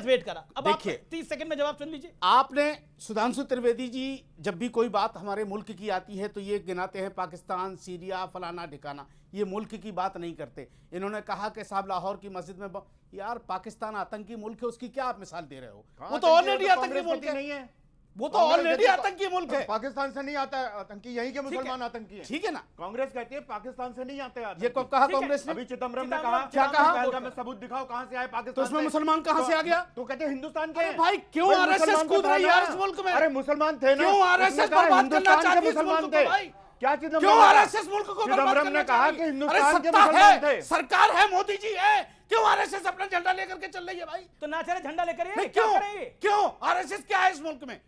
वेट करा। अब देखिए 30 सेकंड में जवाब सुन लीजिए। आपने सुधांशु त्रिवेदी जी जब भी कोई बात हमारे मुल्क की आती है तो ये गिनाते हैं पाकिस्तान, सीरिया, फलाना ठिकाना, ये मुल्क की बात नहीं करते। इन्होंने कहा कि साहब लाहौर की मस्जिद में यार पाकिस्तान आतंकी मुल्क है, उसकी क्या आप मिसाल दे रहे हो? वो तो ऑलरेडी आतंकी मुल्क नहीं है, वो तो ऑलरेडी आतंकी मुल्क है। पाकिस्तान से नहीं आता है आतंकी, यहीं के मुसलमान आतंकी हैं। ठीक है ना, कांग्रेस कहती है पाकिस्तान से नहीं आते आतंकी। ये कब कहा कांग्रेस ने? अभी चिदम्बरम ने कहा, क्या कहा? में सबूत दिखाओ कहां से आए पाकिस्तान। तो उसमें मुसलमान कहां से आ गया? तो कहते हैं हिंदुस्तान के। भाई क्यों आरएसएस कूद रही है इस मुल्क में? अरे मुसलमान थे ना, क्यों आरएसएस बर्बाद करना चाहती है मुसलमान थे? क्या क्यों आरएसएस मुल्क को बर्बाद करना ने कहा कि हिंदुस्तान के मुसलमान थे? सरकार है, मोदी जी है, क्यों आरएसएस अपना झंडा लेकर के चल रही है? भाई तो ना चले झंडा लेकर, क्यों आरएसएस क्या है इस मुल्क में?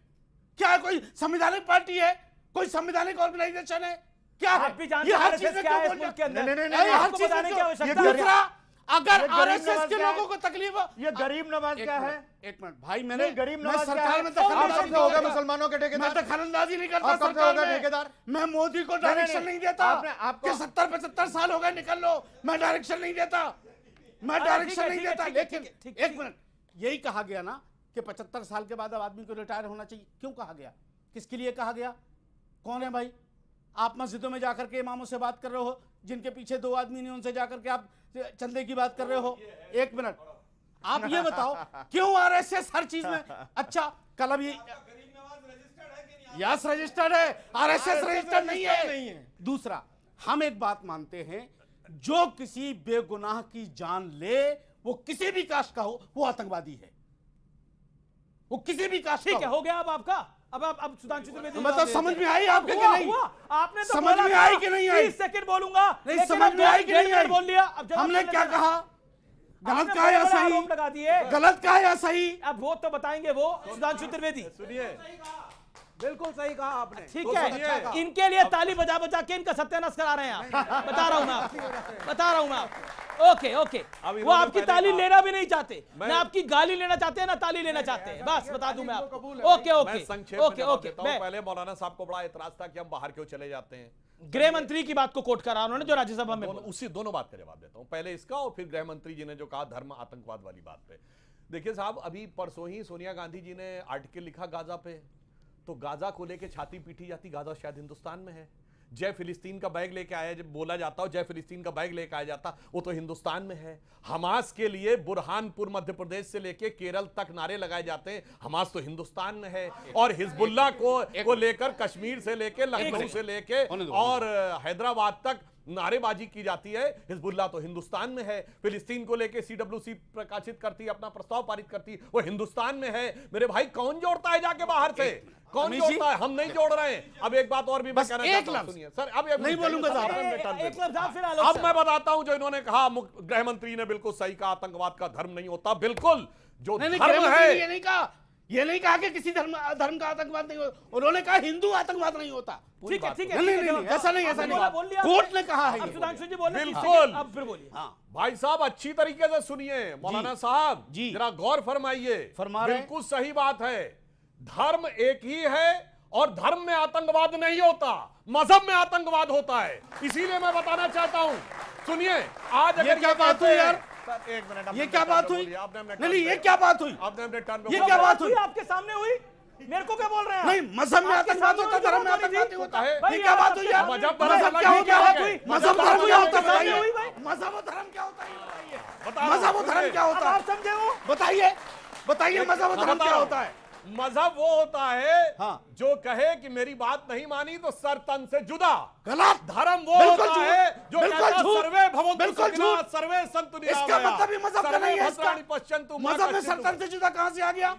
क्या कोई संवैधानिक पार्टी है, कोई संवैधानिक ऑर्गेनाइजेशन है? क्या है? आप भी जानते हैं आरएसएस क्या है इस मुल्क के अंदर? नहीं, आपको बताने की आवश्यकता है। दूसरा, अगर आरएसएस के लोगों को तकलीफ हो, ये गरीब नवाज क्या है? एक मिनट भाई, मैंने गरीब मैं नवाज सरकार में हो गया मुसलमानों के ठेकेदार। मैं दखलंदाजी नहीं करता सरकार में, ठेकेदार। मैं मोदी को डायरेक्शन नहीं देता। आपको 70-75 साल हो गए, निकल लो, मैं डायरेक्शन नहीं देता, मैं डायरेक्शन नहीं देता। लेकिन एक मिनट, यही कहा गया ना कि 75 साल के बाद अब आदमी को रिटायर होना चाहिए। क्यों कहा गया? किसके लिए कहा गया? कौन है भाई? आप मस्जिदों में जाकर के इमामों से बात कर रहे हो, जिनके पीछे 2 आदमी नहीं, उनसे जाकर के आप चंदे की बात कर रहे हो। एक मिनट, आप ये बताओ क्यों आरएसएस हर चीज में? अच्छा, कल अभी यस रजिस्टर्ड है, आरएसएस रजिस्टर्ड नहीं है। दूसरा, हम एक बात मानते हैं, जो किसी बेगुनाह की जान ले, वो किसी भी कास्ट का हो, वो आतंकवादी है, वो किसी भी कास्ट का। ठीक है, हो गया अब आपका। अब सुधांशु त्रिवेदी, मतलब समझ में आई आपके कि नहीं? आपने तो समझ में आई कि नहीं आई? 30 सेकंड बोलूंगा, नहीं समझ में आई कि नहीं आई? बोल लिया। अब हमने क्या कहा? गलत कहा या सही? लगा दिए, गलत कहा या सही? अब वो तो बताएंगे वो सुधांशु त्रिवेदी। सुनिए, बिल्कुल सही कहा आपने। ठीक है, इनके लिए ताली बजा बजा के इनका सत्यानाश करा रहे हैं आप। बता रहा हूं मैं ओके वो आपकी ताली लेना भी नहीं चाहते, ना आपकी गाली लेना चाहते हैं, ना ताली लेना चाहते हैं। बस बता दूं मैं आपको। ओके। पहले मौलाना साहब को बड़ा एतराज था कि हम बाहर क्यों चले जाते हैं। गृह मंत्री की बात को कोट करा उन्होंने, जो राज्यसभा में उसी दोनों बात का जवाब देता हूं, पहले इसका और फिर गृह मंत्री जी ने जो कहा धर्म आतंकवाद वाली बात पे। देखिए साहब, अभी परसों ही सोनिया गांधी जी ने आर्टिकल लिखा गाजा पे, तो गाजा को लेके छाती पीटी जाती, गाजा शायद हिंदुस्तान में है। जय फिलिस्तीन का बैग लेके आया, जब बोला जाता हो जय फिलिस्तीन का बैग लेके आया जाता, वो तो हिंदुस्तान में है। हमास के लिए बुरहानपुर मध्य प्रदेश से लेके केरल तक नारे लगाए जाते हैं, हमास तो हिंदुस्तान में है। और हिजबुल्लाह को लेकर कश्मीर से लेके लखनऊ से लेके और हैदराबाद तक नारेबाजी की जाती है, हिजबुल्लाह तो हिंदुस्तान में है। फिलिस्तीन को लेके सीडब्ल्यूसी प्रकाशित करती है, अपना प्रस्ताव पारित करती है, वो हिंदुस्तान में है। मेरे भाई कौन जोड़ता है जाके बाहर से? कौन जोड़ता है? हम नहीं जोड़ रहे हैं। अब एक बात और भी मैं कहना चाहता हूं, सुनिए सर, अब नहीं बोलूंगा अब मैं बताता हूं जो इन्होंने कहा, गृह मंत्री ने बिल्कुल सही कहा, आतंकवाद का धर्म नहीं होता। बिल्कुल जो धर्म है, ये नहीं कहा कि किसी धर्म का आतंकवाद नहीं होता, उन्होंने कहा हिंदू आतंकवाद नहीं होता। ठीक है, ऐसा नहीं, कोर्ट ने कहा है। सुधांशु जी बोले बिल्कुल। अब फिर बोलिए। भाई साहब अच्छी तरीके से सुनिए, मौलाना साहब जरा गौर फरमाइए, बिल्कुल सही बात है। धर्म एक ही है और धर्म में आतंकवाद नहीं होता, मजहब में आतंकवाद होता है। इसीलिए मैं बताना चाहता हूं, सुनिए, आज अगर क्या बात हुई यार, एक मिनट, ये क्या बात हुई? नहीं, ये क्या बात हुई? आपने ये क्या बात हुई? आपके सामने हुई, मेरे को क्या बोल रहे हैं? नहीं, मजहब में आतंकवाद होता, धर्म में आतंकवाद होता है। ये क्या बात हुई यार? मजहब क्या होता है? मजहब धर्म क्या होता है? मजहब और धर्म क्या होता है? मजहब और धर्म क्या होता है? आप समझे वो? बताइए मजहब और धर्म क्या होता है? मजहब वो होता है जो कहे कि मेरी बात नहीं मानी तो सर तन से जुदा। गलत। धर्म वो होता है जो कहता सर्वे भवन्तु सुखिनः सर्वे सन्तु निरामयाः। इसका मतलब भी मजहब का नहीं है। सर्वे भद्राणि पश्यन्तु। मजहब में सर तन से जुदा कहां से आ गया?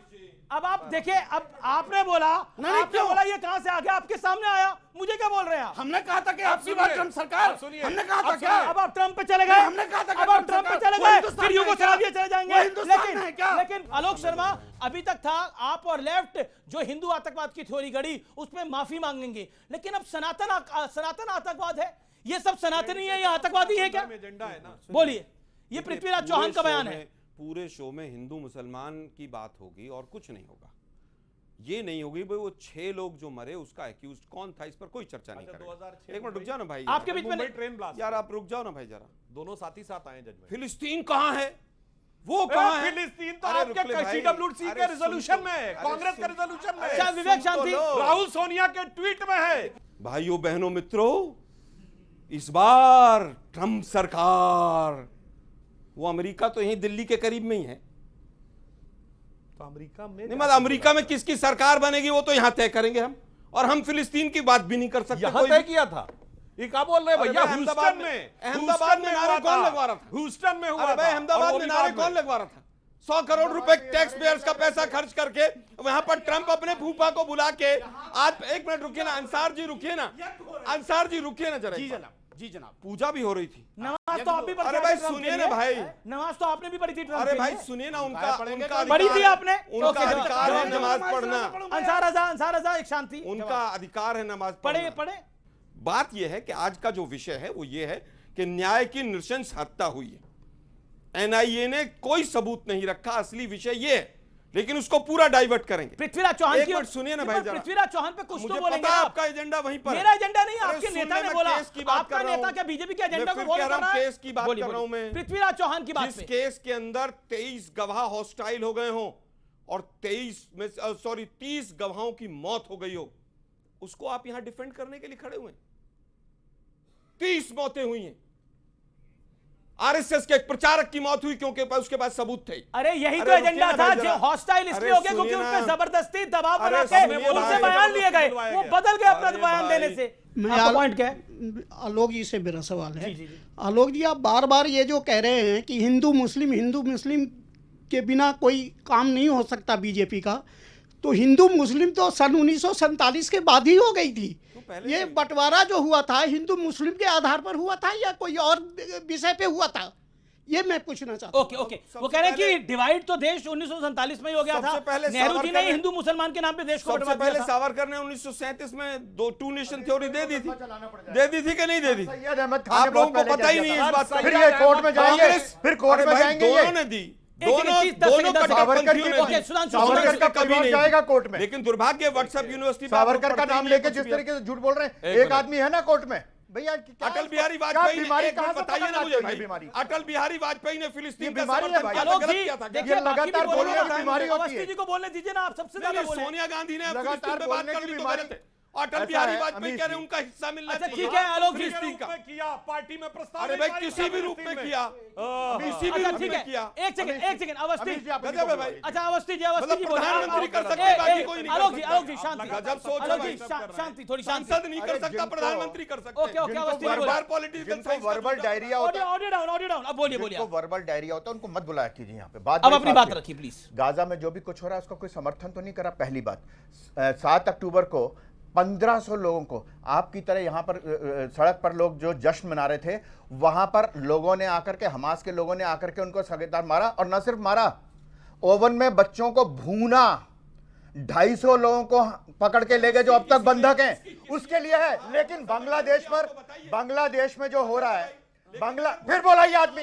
अब आप देखिए, अब आपने बोला, आपने बोला ये कहां से आ गया, आपके सामने आया, मुझे क्या बोल रहे हैं आप? हमने कहा था कि आपकी बात ट्रम्प सरकार, हमने कहा था क्या? अब आप ट्रम्प पे चले गए, हमने कहा था अब आप ट्रम्प पे चले गए, फिर यूगोस्लाविया चले जाएंगे। लेकिन आलोक शर्मा, अभी तक था आप और लेफ्ट जो हिंदू आतंकवाद की थ्योरी गढ़ी उस पर माफी मांगेंगे, लेकिन अब सनातन आतंकवाद है, ये सब सनातनी है, ये आतंकवादी है क्या? एजेंडा है ना। बोलिए, ये पृथ्वीराज चौहान का बयान है। पूरे शो में हिंदू मुसलमान की बात होगी और कुछ नहीं होगा। ये नहीं होगी भाई वो 6 लोग जो मरे उसका एक्यूज कौन था, इस पर कोई चर्चा नहीं करेगा। एक मिनट रुक जाओ ना भाई, आपके बीच में ट्रेन ब्लास्ट, यार आप रुक जाओ ना भाई जरा। दोनों साथ ही साथ आए जज में। फिलिस्तीन कहां है, वो कहां है? फिलिस्तीन तो आपके सीडब्ल्यूसी के रिजोल्यूशन में है, कांग्रेस के रिजोल्यूशन में है, विवेक शांति, राहुल सोनिया के ट्वीट में है। भाइयों बहनों मित्रों, इस बार ट्रंप सरकार, वो अमेरिका तो यहीं दिल्ली के करीब में ही है, तो अमेरिका में नहीं मतलब अमेरिका में किसकी सरकार बनेगी वो तो यहां तय करेंगे हम, और हम फिलिस्तीन की बात भी नहीं कर सकते। यहां तय किया था, ये क्या बोल रहे हैं भैया? अहमदाबाद में नारे कौन लगवा रहा था? ह्यूस्टन में हुआ था। अहमदाबाद में नारे कौन लगवा रहा था? 100 करोड़ रुपए टैक्स पेयर्स का पैसा खर्च करके वहां पर ट्रंप अपने फूफा को बुला के, आज एक मिनट रुकिए ना, अंसार जी रुकिए ना, अंसार जी रुकिए ना जरा। जी जनाब, जी जनाब। पूजा भी हो रही थी, नमाज तो आप भी पढ़, अरे भाई सुनिए ना भाई, नमाज तो आपने भी पढ़ी थी। अरे भाई सुनिए ना, उनका पढ़ी थी आपने, उनका अधिकार है नमाज पढ़ना। अंसार रजा एक शांति, उनका अधिकार है नमाज पढ़े पढ़े। बात यह है कि आज का जो विषय है वो ये है कि न्याय की नृशंस हत्या हुई है। एनआईए ने कोई सबूत नहीं रखा, असली विषय ये है, लेकिन उसको पूरा डाइवर्ट करेंगे। पृथ्वीराज चौहान की सुनिए ना भाई जरा, पृथ्वीराज चौहान पे कुछ तो बोलेंगे आप। आपका एजेंडा वहीं पर, मेरा एजेंडा नहीं, आपके नेता ने बोला, केस की बात आपका नेता क्या बीजेपी के एजेंडा को बोल रहा है? केस की बात कर रहा हूं मैं, पृथ्वीराज चौहान की बात। जिस केस के अंदर 23 गवाह हॉस्टाइल हो गए हों और 30 गवाहों की मौत हो गई हो, उसको आप यहां डिफेंड करने के लिए खड़े हुए हैं। 30 मौतें हुई हैं, आरएसएस के एक प्रचारक की मौत हुई क्योंकि उसके पास सबूत थे। अरे यही तो एजेंडा था, जो हॉस्टाइल इसलिए हो गया क्योंकि उन पे जबरदस्ती दबाव बना के उनसे बयान लिए गए, वो बदल गए अपना बयान देने से। आपका पॉइंट क्या है? आलोक जी से मेरा सवाल है। आलोक जी, आप बार बार ये जो कह रहे हैं कि हिंदू मुस्लिम के बिना कोई काम नहीं हो सकता बीजेपी का, तो हिंदू मुस्लिम तो सन 1947 के बाद ही हो गई थी। ये बंटवारा जो हुआ था हिंदू मुस्लिम के आधार पर हुआ था या कोई और विषय पे हुआ था, ये मैं पूछना चाहता हूं। ओके, वो कह रहे हैं कि डिवाइड तो देश 1947 में ही हो गया था। नेहरू जी ने हिंदू मुसलमान के नाम पे देश को सबसे पहले सावरकर ने 1937 में 2 नेशन थ्योरी दे दी थी कि नहीं दे दी? आप लोगों को पता ही नहीं है इस बात का। फिर ये कोर्ट में जाएंगे, फिर कोर्ट में जाएंगे, दोनों ने दी, दोनों सावरकर का परिवार जाएगा कोर्ट में। लेकिन दुर्भाग्य व्हाट्सएप यूनिवर्सिटी सावरकर का नाम लेके जिस तरीके से झूठ बोल रहे हैं, एक आदमी है ना कोर्ट में भैया। अटल बिहारी वाजपेयी बीमारी कहां से बताइए ना मुझे भाई, बीमारी अटल बिहारी वाजपेयी ने फिलिस्तीन का बीमारी है समर्थन भाई। किया था, गलत किया था। देखिए लगातार बोलने की बीमारी होती अवस्थी है। जी को बोलने दीजिए ना, आप सबसे ज्यादा बोले। सोनिया गांधी ने लगातार फिलिस्तीन पे बात कर ली तो गलत है। अटल बिहारी वाजपेयी कह रहे उनका हिस्सा मिलना चाहिए। ठीक है आलोक जी, किया पार्टी में प्रस्ताव, अरे भाई किसी भी रूप में किया, किसी भी रूप में किया। एक सेकंड अवस्थी, गजब है भाई। अच्छा अवस्थी जी बोला, प्रधानमंत्री कर सकते हैं, बाकी कोई नहीं। आलोक जी शांति, गजब सोच है भाई। शांति, थोड़ी शांति। संसद नहीं कर सकता, प्रधानमंत्री कर सकते हैं। ओके अवस्थी जी बोला, जिनको वर्बल डायरिया होता है, ऑडियो डाउन। अब बोलिए। जिनको वर्बल डायरिया होता है उनको मत बुलाया कीजिए यहाँ पे। बात अब अपनी बात रखिए प्लीज। गाजा में जो भी कुछ हो रहा है उसका कोई समर्थन तो नहीं करा, पहली बात। 7 अक्टूबर को 1500 लोगों को आपकी तरह यहाँ पर सड़क पर लोग जो जश्न मना रहे थे, वहां पर लोगों ने आकर के, हमास के लोगों ने आकर के उनको सगेदार मारा, और न सिर्फ मारा, ओवन में बच्चों को भूना, 250 लोगों को पकड़ के ले गए जो अब तक बंधक हैं, उसके लिए है। लेकिन बांग्लादेश में जो हो रहा है, फिर बोला ये आदमी,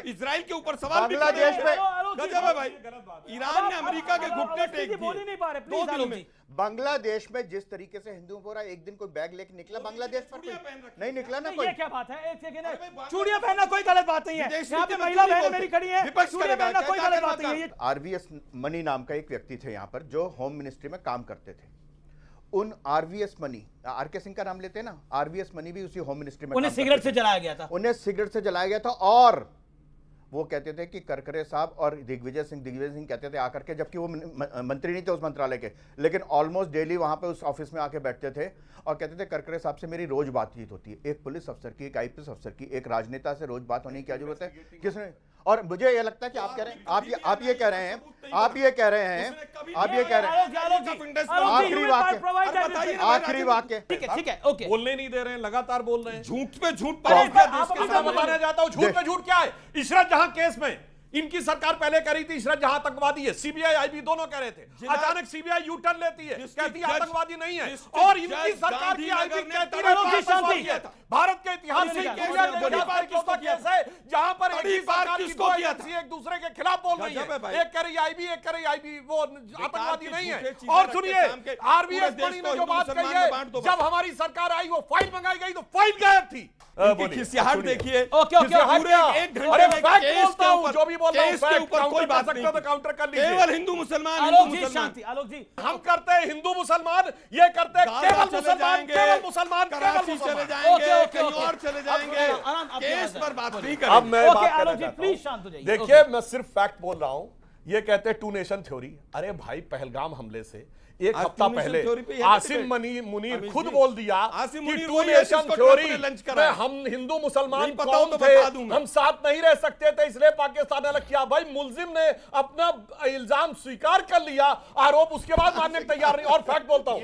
इजराइल के ऊपर सवाल बांग्लादेश में गजब है भाई। ईरान ने अमेरिका के घुटने टेक दिए 2 दिनों में। बांग्लादेश में जिस तरीके से हिंदुओं को रहा, एक दिन कोई बैग लेके निकला बांग्लादेश पर, नहीं निकला ना कोई। ये क्या बात है? एक सेकंड, चूड़ियां पहनना कोई गलत बात नहीं है। यहाँ पे महिला बहन मेरी खड़ी है, चूड़ियां पहनना कोई गलत बात नहीं है। आरवीएस मनी नाम का एक व्यक्ति थे यहाँ पर जो होम मिनिस्ट्री में काम करते थे। उन आरवीएस मनी, आरके सिंह का नाम लेते हैं ना, आरवीएस मनी भी उसी होम मिनिस्ट्री में, उन्हें सिगरेट से जलाया गया था। उन्हें सिगरेट से जलाया गया था। और वो कहते थे कि करकरे साहब और दिग्विजय सिंह कहते थे आकर के, जबकि वो मंत्री नहीं थे उस मंत्रालय के, लेकिन ऑलमोस्ट डेली वहां पे उस ऑफिस में आके बैठते थे और कहते थे करकरे साहब से मेरी रोज बातचीत होती है। एक पुलिस अफसर की, एक आईपीएस अफसर की, एक राजनेता से रोज बात होने की क्या जरूरत है? किसने? और मुझे ये लगता है कि आप कह रहे हैं, आप ये कह रहे हैं आखिरी वाक्य ठीक है ओके, बोलने नहीं दे रहे हैं, लगातार बोल रहे हैं, झूठ पे झूठ बताना चाहता हूं। झूठ पे झूठ क्या है? इशरत जहां केस में इनकी सरकार पहले कह रही थी इशरत जहां आतंकवादी है, सीबीआई आईबी दोनों कह रहे थे, अचानक सीबीआई यू टर्न लेती है, कहती है आतंकवादी नहीं है, और इनकी सरकार की आईबी कहती है भारत के इतिहास में किसको केस है जहां पर एक दूसरे के खिलाफ बोल रही है, एक कह रही आईबी, एक कह रही आईबी वो आतंकवादी नहीं है। और सुनिए आरबीएस ने जो बात कही है, जब हमारी सरकार आई वो फाइल मंगाई गई तो फाइल गायब थी। खिसियाहट देखिए, अरे फैक्ट बोलता हूं, जो भी बोल रहा हूं के ऊपर कोई बात नहीं, तो काउंटर कर लीजिए। केवल हिंदू मुसलमान, आलोक जी हम करते हैं हिंदू मुसलमान, ये करते हैं केवल मुसलमान, केवल मुसलमान, कराची चले जाएंगे, कहीं और चले जाएंगे, केस पर बात नहीं करेंगे। अब मैं बात करना चाहता हूं, देखिए मैं सिर्फ फैक्ट बोल रहा हूं। ये कहते हैं 2 नेशन थ्योरी। अरे भाई पहलगाम हमले से एक हफ्ता पहले आसिम मुनीर खुद बोल दिया कि 2 नेशन थ्योरी में हम हिंदू मुसलमान कौन थे, हम साथ नहीं रह सकते थे, इसलिए पाकिस्तान अलग किया। भाई मुलजिम ने अपना इल्जाम स्वीकार कर लिया, आरोप उसके बाद मानने को तैयार नहीं। और फैक्ट बोलता हूं,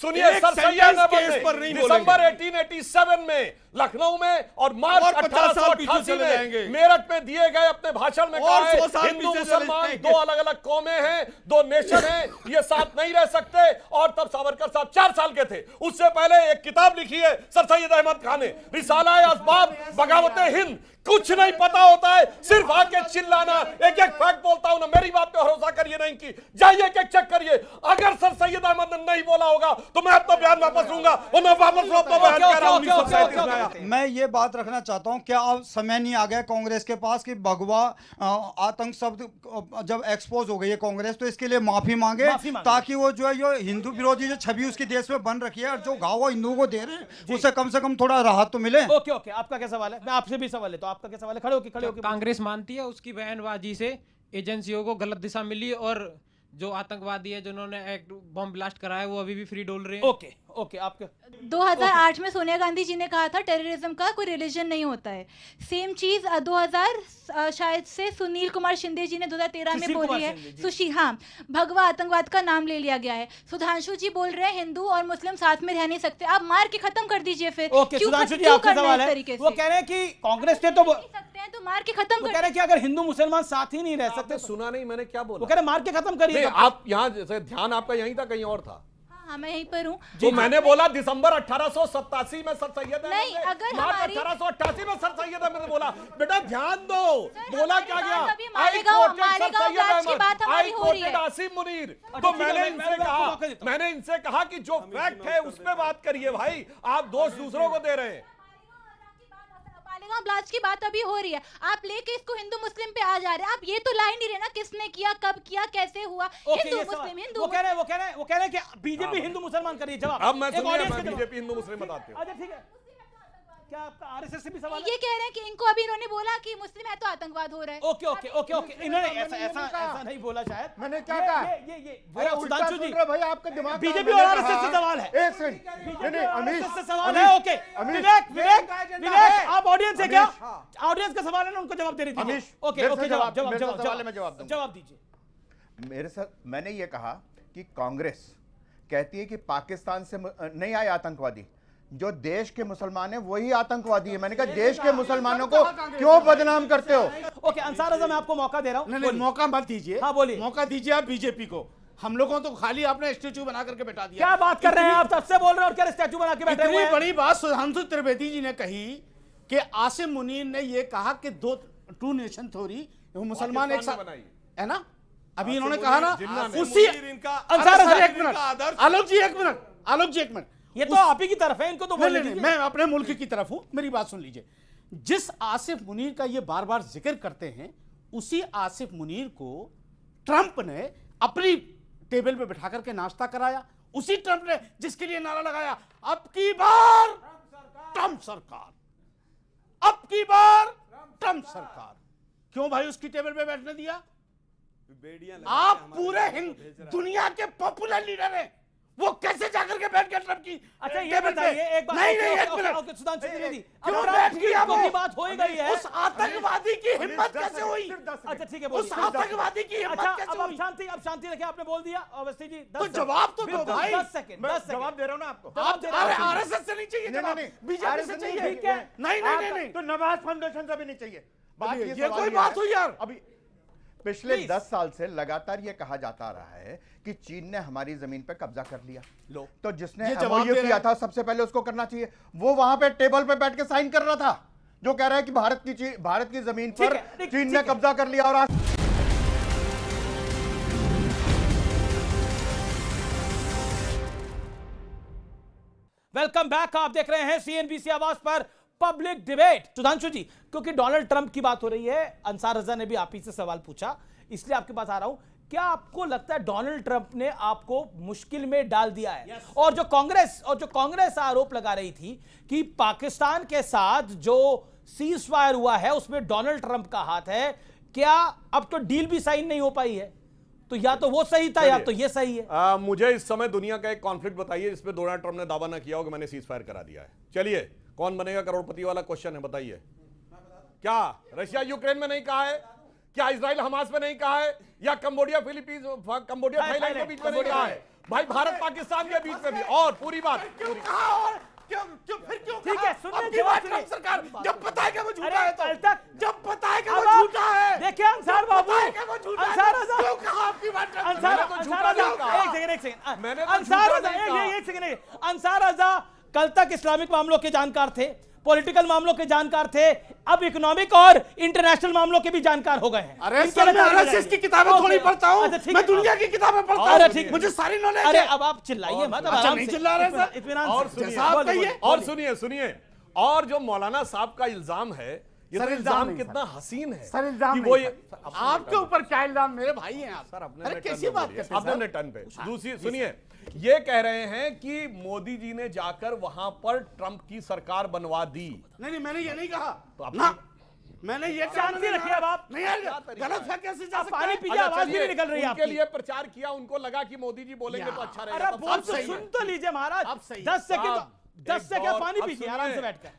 सुनिए सर सैयद अहमद ने दिसंबर 1887 में लखनऊ में और मार्च 1888 में मेरठ में दिए गए अपने भाषण में कहा है हिंदू मुसलमान 2 अलग अलग कौमें हैं, 2 नेशन हैं, ये साथ नहीं रह सकते। और तब सावरकर साहब 4 साल के थे। उससे पहले एक किताब लिखी है सर सैयद अहमद खान ने, रिसाला असबाब बगावत हिंद। कुछ नहीं पता होता है, सिर्फ आके चिल्लाना। एक एक फैक्ट बोलता हूं ना, मेरी बात पे भरोसा करिए ना इनकी, जाइए एक चेक करिए। अगर सर सैयद अहमद ने नहीं बोला होगा तो मैं अपना बयान वापस लूंगा, और मैं वापस अपना बयान कह रहा हूं 1937 में। मैं ये बात रखना चाहता हूं, क्या अब समय नहीं आ गया कांग्रेस के पास कि भगवा आतंक शब्द जब एक्सपोज हो गई है कांग्रेस, तो इसके लिए माफी मांगे, ताकि वो जो है ये हिंदू विरोधी जो छवि उसकी देश में बन रखी है, और जो घाव हिंदुओं को दे रहे हैं उससे कम से कम थोड़ा राहत तो मिले। ओके ओके, आपका क्या सवाल है? मैं आपसे भी सवाल है, तो आपका क्या सवाल है? खड़े होके कांग्रेस मानती है उसकी बयानबाजी से एजेंसियों को गलत दिशा मिली, और जो आतंकवादी है जिन्होंने एक बम ब्लास्ट कराया वो अभी भी फ्री डोल रहे हैं? ओके ओके, आपके 2008 में सोनिया गांधी जी ने कहा था टेररिज्म का कोई रिलीजन नहीं होता है। सेम चीज 2000 शायद से सुनील कुमार शिंदे जी ने 2013 में बोली है। हाँ, भगवा आतंकवाद का नाम ले लिया गया है। सुधांशु जी बोल रहे हैं हिंदू और मुस्लिम साथ में रह नहीं सकते, आप मार के खत्म कर दीजिए फिर। सुधांशु जी आपका सवाल है, वो कह रहे हैं कि कांग्रेस ने तो सकते हैं तो मार के खत्म कर, कह रहे हैं कि अगर हिंदू मुसलमान साथ ही नहीं रह सकते। सुना नहीं मैंने क्या बोला? वो कह रहे मार के खत्म करिए। आप यहाँ जैसे ध्यान आपका यहीं था, कहीं और था? हाँ, मैं यहीं पर हूँ। तो मैंने बोला दिसंबर 1887 में सर सैयद नहीं, अगर मार्च 1888 में सर सैयद अहमद ने बोला। बेटा ध्यान दो, बोला क्या गया? आसिम मुनीर। तो मैंने इनसे कहा कि जो फैक्ट है उस पर बात करिए भाई, आप दोष दूसरों को दे रहे हैं। ब्लास्ट की बात अभी हो रही है, आप लेके इसको हिंदू मुस्लिम पे आ जा रहे हैं। आप ये तो लाइन नहीं रहे ना, किसने किया, कब किया, कैसे हुआ। हिंदू मुस्लिम, हिंदू। वो कह रहे हैं कि बीजेपी हिंदू मुसलमान करिए। जवाब अब मैं बीजेपी हिंदू मुस्लिम बताते हूं। अच्छा ठीक है, क्या आपका आरएसएस से भी सवाल है? ये कह रहे हैं कि इनको अभी इन्होंने बोला कि मुस्लिम है तो आतंकवाद हो रहा है। ओके ओके ओके ओके, इन्होंने ऐसा नहीं बोला शायद। मैंने क्या कहा? ये सुधांशु जी भाई आपका दिमाग बीजेपी और आरएसएस से सवाल है। एक सेकंड, नहीं अमीश से सवाल है। ओके विवेक आप ऑडियंस है क्या? ऑडियंस का सवाल है ना, उनको जवाब दे रही थी। ओके ओके, जवाब दीजिए। मेरे साथ मैंने ये कहा कि कांग्रेस कहती है कि पाकिस्तान से नहीं आए आतंकवादी, जो देश के मुसलमान है वही आतंकवादी है। मैंने कहा देश के मुसलमानों को क्यों बदनाम करते हो? ओके अंसार आज़म, मैं आपको मौका दे रहा हूं। नहीं, मौका मत दीजिए। हाँ बोलिए। मौका दीजिए आप बीजेपी को। हम लोगों तो खाली आपने स्टैचू बना करके बैठा दिया। क्या बात कर रहे हैं आप? सबसे बोल रहे हैं और क्या स्टैचू बना के बैठे हुए हैं? बड़ी बात सुधांशु त्रिवेदी जी ने कही कि आसिम मुनीर ने ये कहा कि 2 नेशन थ्योरी, मुसलमान एक साथ है ना। अभी इन्होंने कहा ना उसी आलोक जी एक मिनट, ये तो आप ही की तरफ है, इनको तो बोलने दीजिए। मैं अपने मुल्क की तरफ हूं, मेरी बात सुन लीजिए। जिस आसिफ मुनीर का ये बार बार जिक्र करते हैं, उसी आसिफ मुनीर को ट्रंप ने अपनी टेबल पे बिठा करके नाश्ता कराया। उसी ट्रंप ने जिसके लिए नारा लगाया अब की बार ट्रंप सरकार, अब की बार ट्रंप सरकार। क्यों भाई उसकी टेबल पे बैठने दिया? आप पूरे दुनिया के पॉपुलर लीडर हैं, वो कैसे जाकर के बैठ गया ट्रम्प की अच्छा ये बताइए एक बात, नहीं नहीं एक मिनट, ओके सुधांशु त्रिवेदी, क्यों बैठ गया वो? की बात हो ही गई है, उस आतंकवादी की हिम्मत कैसे हुई? अच्छा ठीक है उस आतंकवादी की हिम्मत अच्छा कैसे अब हुई? शांति रखें, आपने बोल दिया अवस्थी जी, तो जवाब तो दो भाई। 10 सेकंड जवाब दे रहा हूं ना आपको। जवाब दे रहा हूं। आरएसएस से नहीं चाहिए जवाब, बीजेपी से चाहिए। ठीक है, नहीं तो नवाज फाउंडेशन से भी नहीं चाहिए। बात ये कोई बात हुई यार? अभी पिछले 10 साल से लगातार ये कहा जाता रहा है कि चीन ने हमारी जमीन पर कब्जा कर लिया। लो तो जिसने MOU किया था सबसे पहले उसको करना चाहिए। वो वहां पे टेबल पे बैठ के साइन कर रहा था, जो कह रहा है कि भारत की जमीन पर चीन ने कब्जा कर लिया। और आज वेलकम बैक, आप देख रहे हैं CNBC आवाज पर पब्लिक डिबेट। सुधांशु जी, क्योंकि डोनाल्ड ट्रंप की बात हो रही है, अंसार रजा ने भी आप ही से सवाल पूछा, इसलिए आपके पास आ रहा हूं। क्या आपको लगता है डोनाल्ड ट्रंप ने आपको मुश्किल में डाल दिया है? और जो कांग्रेस आरोप लगा रही थी कि पाकिस्तान के साथ जो सीज फायर हुआ है उसमें डोनाल्ड ट्रंप का हाथ है, क्या अब तो डील भी साइन नहीं हो पाई है? तो या तो वो सही था या तो ये सही है। मुझे इस समय दुनिया का एक कॉन्फ्लिक्ट बताइए जिसपे डोनाल्ड ट्रंप ने दावा ना किया हो कि मैंने सीज फायर करा दिया है। चलिए, कौन बनेगा करोड़पति वाला क्वेश्चन है, बताइए। क्या रशिया यूक्रेन में नहीं कहा है? क्या इजराइल हमास में नहीं कहा है? या कंबोडिया थाईलैंड के बीच में नहीं कहा है? भाई भारत पाकिस्तान के बीच में भी। और पूरी बात ठीक है, सुनिए सरकार, जब पता है कि वो झूठा है, तो जब पता है कि वो झूठा है, देखिए अंसार बाबू, अंसार रजा, क्यों कहा आपकी बात? अंसार रजा कल तक इस्लामिक मामलों के जानकार थे, पॉलिटिकल मामलों के जानकार थे, अब इकोनॉमिक और इंटरनेशनल मामलों के भी जानकार हो गए हैं। अरे सर, मैं आरएसएस की किताबें थोड़ी पढ़ता हूं, मैं दुनिया की किताबें पढ़ता हूं। अरे ठीक, मुझे सारी नॉलेज है। अरे अब आप चिल्लाइए मत, अच्छा नहीं चिल्ला रहे सर, इत्मीनान और सुनिए, और जो मौलाना साहब का इल्जाम है, ये तो इल्जाम कितना हसीन है सर। इल्जाम वो आपके ऊपर क्या इल्जाम? मेरे भाई हैं आप सर, अपने कैसी बात करते हैं? अपने टर्न पे। दूसरी सुनिए, ये कह रहे हैं कि मोदी जी ने जाकर वहां पर ट्रंप की सरकार बनवा दी। नहीं, मैंने ये नहीं कहा। तो ना, मैंने ये शांति रखिए। अब आप नहीं गलत है, कैसे जा सकता है? पानी पीजिए, आवाज भी नहीं निकल रही है उनके लिए प्रचार किया, उनको लगा कि मोदी जी बोलेंगे तो अच्छा रहेगा। अरे सुन तो लीजिए महाराज, 10 सेकंड पानी पीजिए आराम से बैठकर।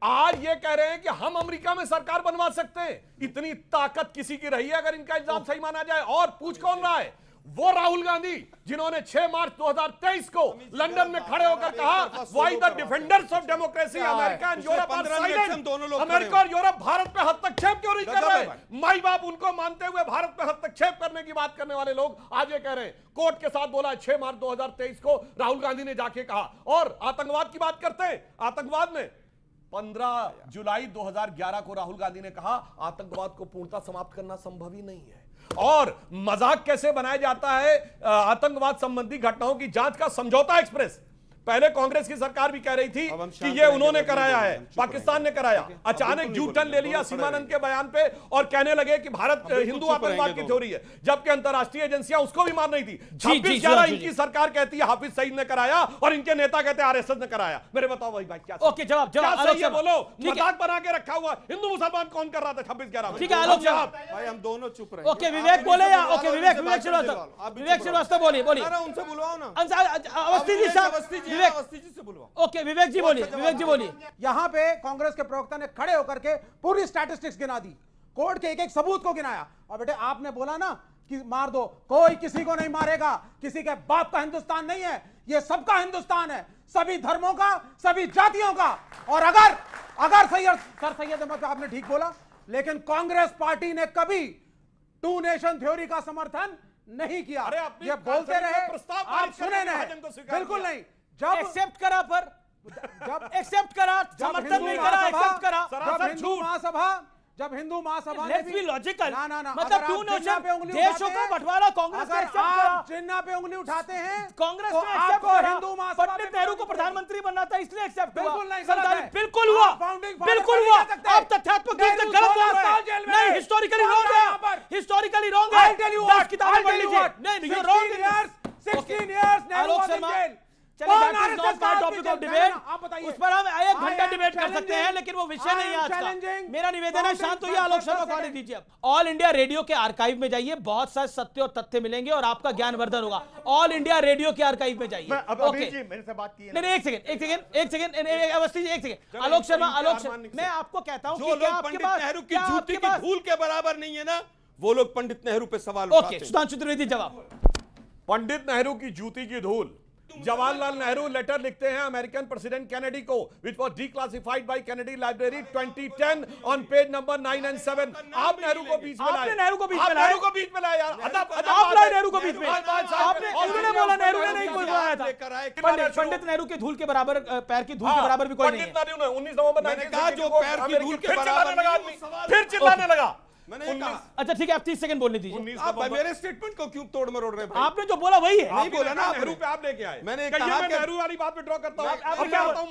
आज ये कह रहे हैं कि हम अमेरिका में सरकार बनवा सकते हैं। इतनी ताकत किसी की रही है अगर इनका इल्जाम सही माना जाए। और पूछ कौन रहा है? वो राहुल गांधी जिन्होंने 6 मार्च 2023 को लंदन में खड़े होकर कहा, why the defenders of democracy America and Europe are silent. America और यूरोप भारत पे हस्तक्षेप क्यों नहीं कर रहे? माई बाप उनको मानते हुए भारत पे हस्तक्षेप करने की बात करने वाले लोग आज ये कह रहे हैं। कोर्ट के साथ बोला 6 मार्च 2023 को राहुल गांधी ने जाके कहा। और आतंकवाद की बात करते हैं, आतंकवाद में 15 जुलाई 2011 को राहुल गांधी ने कहा आतंकवाद को पूर्णतः समाप्त करना संभव ही नहीं है। और मजाक कैसे बनाया जाता है आतंकवाद संबंधी घटनाओं की जांच का समझौता एक्सप्रेस। पहले कांग्रेस की सरकार भी कह रही थी कि ये उन्होंने कराया है, पाकिस्तान ने कराया। अचानक यू टर्न ले लिया सीमानंद के बयान पे और कहने लगे कि भारत हिंदू आतंकवाद की थ्योरी है, जबकि अंतरराष्ट्रीय एजेंसियां उसको भी मान रही थी। 26/11 इनकी सरकार कहती है हाफिज सईद ने कराया और इनके नेता कहते हैं आरएसएस ने कराया। मेरे बताओ भाई क्या? ओके, जवाब सही है बोलो। मजाक बना के रखा हुआ हिंदू मुसलमान कौन कर रहा था 26/11 में? ठीक है आलोक साहब, भाई हम दोनों चुप रहे। ओके विवेक बोले या ओके विवेक श्रीवास्तव बोलिए उनसे बुलवाओ ना। अवस्थी जी साहब, ओके विवेक जी बोलिए। यहां पे कांग्रेस के प्रवक्ता ने खड़े होकर के पूरी स्टैटिस्टिक्स गिना दी, कोर्ट के एक सबूत को गिनाया। और बेटे आपने बोला ना कि मार दो, कोई किसी को नहीं मारेगा, किसी के बाप का हिंदुस्तान नहीं है, ये सबका हिंदुस्तान है, सभी धर्मों का, सभी जातियों का। और अगर सैयद अहमद आपने ठीक बोला, लेकिन कांग्रेस पार्टी ने कभी 2 नेशन थ्योरी का समर्थन नहीं किया। ये बोलते रहे, आप सुने नहीं, बिल्कुल नहीं। जब एक्सेप्ट करा समर्थन नहीं करा, एक्सेप्ट करा। जब Hindu Mahasabha let's be logical, ना मतलब 2 नेशन देशों का बंटवारा कांग्रेस ने एक्सेप्ट करा। चिन्ह पे उंगली उठाते हैं कांग्रेस ने एक्सेप्ट करा। हिंदू महासभा पंडित नेहरू को प्रधानमंत्री बनना था इसलिए एक्सेप्ट हुआ। बिल्कुल नहीं, बिल्कुल हुआ। आप तथ्यात्मक रूप से गलत बोल रहे हैं। नहीं, हिस्टोरिकली रॉन्ग है, हिस्टोरिकली रॉन्ग है। 10 किताबें पढ़ लीजिए। नहीं, you are wrong. 16 years Nehru was in jail. चलिए that is not my topic of debate, उस पर हम 1 घंटा डिबेट कर सकते हैं, लेकिन वो विषय नहीं है आज का। मेरा निवेदन है शांत होइए, आलोक शर्मा को आने दीजिए। ऑल इंडिया रेडियो के आर्काइव में जाइए, बहुत सारे सत्य और तथ्य मिलेंगे और आपका ज्ञानवर्धन होगा। ऑल इंडिया रेडियो के आर्काइव में जाइए। ओके, मेरे से बात की है। नहीं, एक सेकंड अवस्थी जी, एक सेकंड। आलोक शर्मा, मैं आपको कहता हूं कि क्या आपके पास नेहरू की जूती की धूल के बराबर नहीं है ना, वो लोग पंडित नेहरू पे सवाल उठाते हैं। ओके, सुधांशु त्रिवेदी जवाब। पंडित नेहरू की जूती की धूल। जवाहरलाल नेहरू लेटर लिखते हैं अमेरिकन प्रेसिडेंट कैनेडी को, which was declassified by Kennedy Library 2010 on page number 9 and 7। आप नेहरू को बीच में लाए, आपने नेहरू को बीच में नेहरू को बीच में लाया यार, आप लाए नेहरू को बीच में, आपने उन्होंने बोला नेहरू ने नहीं बोलवाया था। पंडित नेहरू के धूल के बराबर, पैर की धूल के बराबर भी कोई नहीं है। पंडित नेहरू ने 19 नवंबर मैंने कहा जो पैर की धूल के बराबर, फिर चिल्लाने लगा। मैंने कहा अच्छा ठीक है, आप 30 सेकंड बोलने दीजिए। आप मेरे स्टेटमेंट को क्यों तोड़ मरोड़ रहे हैं? आपने जो बोला वही है। नहीं बोला ना, नेहरू पे आप लेके आए। मैंने कहा कि नेहरू वाली बात पे ड्रॉ करता हूं। अब क्या आता हूं,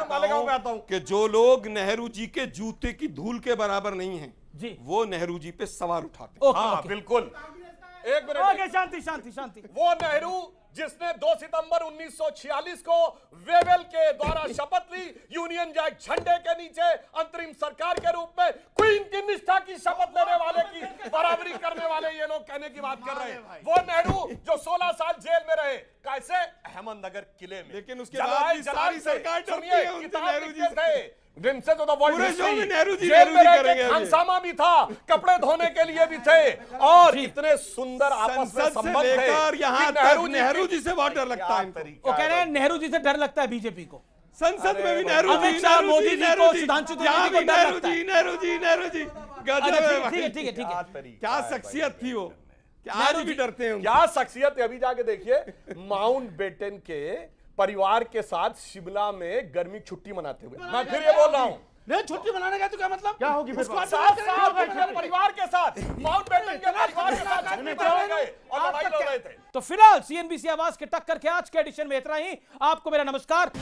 मालेगांव में आता हूं कि जो लोग नेहरू जी के जूते की धूल के बराबर नहीं हैं जी, वो नेहरू जी पे सवाल उठाते। हाँ बिल्कुल, एक मिनट। ओके, शांति शांति शांति। वो नेहरू जिसने 2 सितंबर 1946 को वेवेल के द्वारा शपथ ली, यूनियन जैक झंडे के नीचे अंतरिम सरकार के रूप में क्वीन की निष्ठा की शपथ लेने वाले की बराबरी करने वाले ये लोग कहने की बात कर रहे हैं। वो नेहरू जो 16 साल जेल में रहे, कैसे? अहमदनगर किले में। लेकिन उसके बाद भी सारी सरकार डरती है उनसे, नेहरू जी से। जिनसे तो वर्ल्ड नेहरू जी करेंगे। हंगामा भी था, कपड़े धोने के लिए भी थे, और इतने सुंदर आपस में संबंध थे। यहाँ तक नेहरू जी से बहुत डर लगता है। वो कह रहे हैं नेहरू जी से डर लगता है बीजेपी को। संसद में भी नेहरू जी, अमित शाह, मोदी जी को, सुधांशु त्रिवेदी को डर लगता है। नेहरू जी गजब है। ठीक है। क्या शख्सियत थी वो, आज भी डरते हैं। क्या शख्सियत, अभी जाके देखिए माउंटबेटन के परिवार के साथ शिमला में गर्मी छुट्टी मनाते हुए। मैं फिर ये बोल रहा हूँ, नहीं छुट्टी मनाने का तो क्या मतलब? क्या होगी? परिवार के साथ माउंटबेटन के परिवार के साथ छुट्टी मनाने गए और लड़ाई लड़ रहे थे। तो फिलहाल CNBC आवाज के टक्कर के आज के एडिशन में इतना ही। आपको मेरा नमस्कार।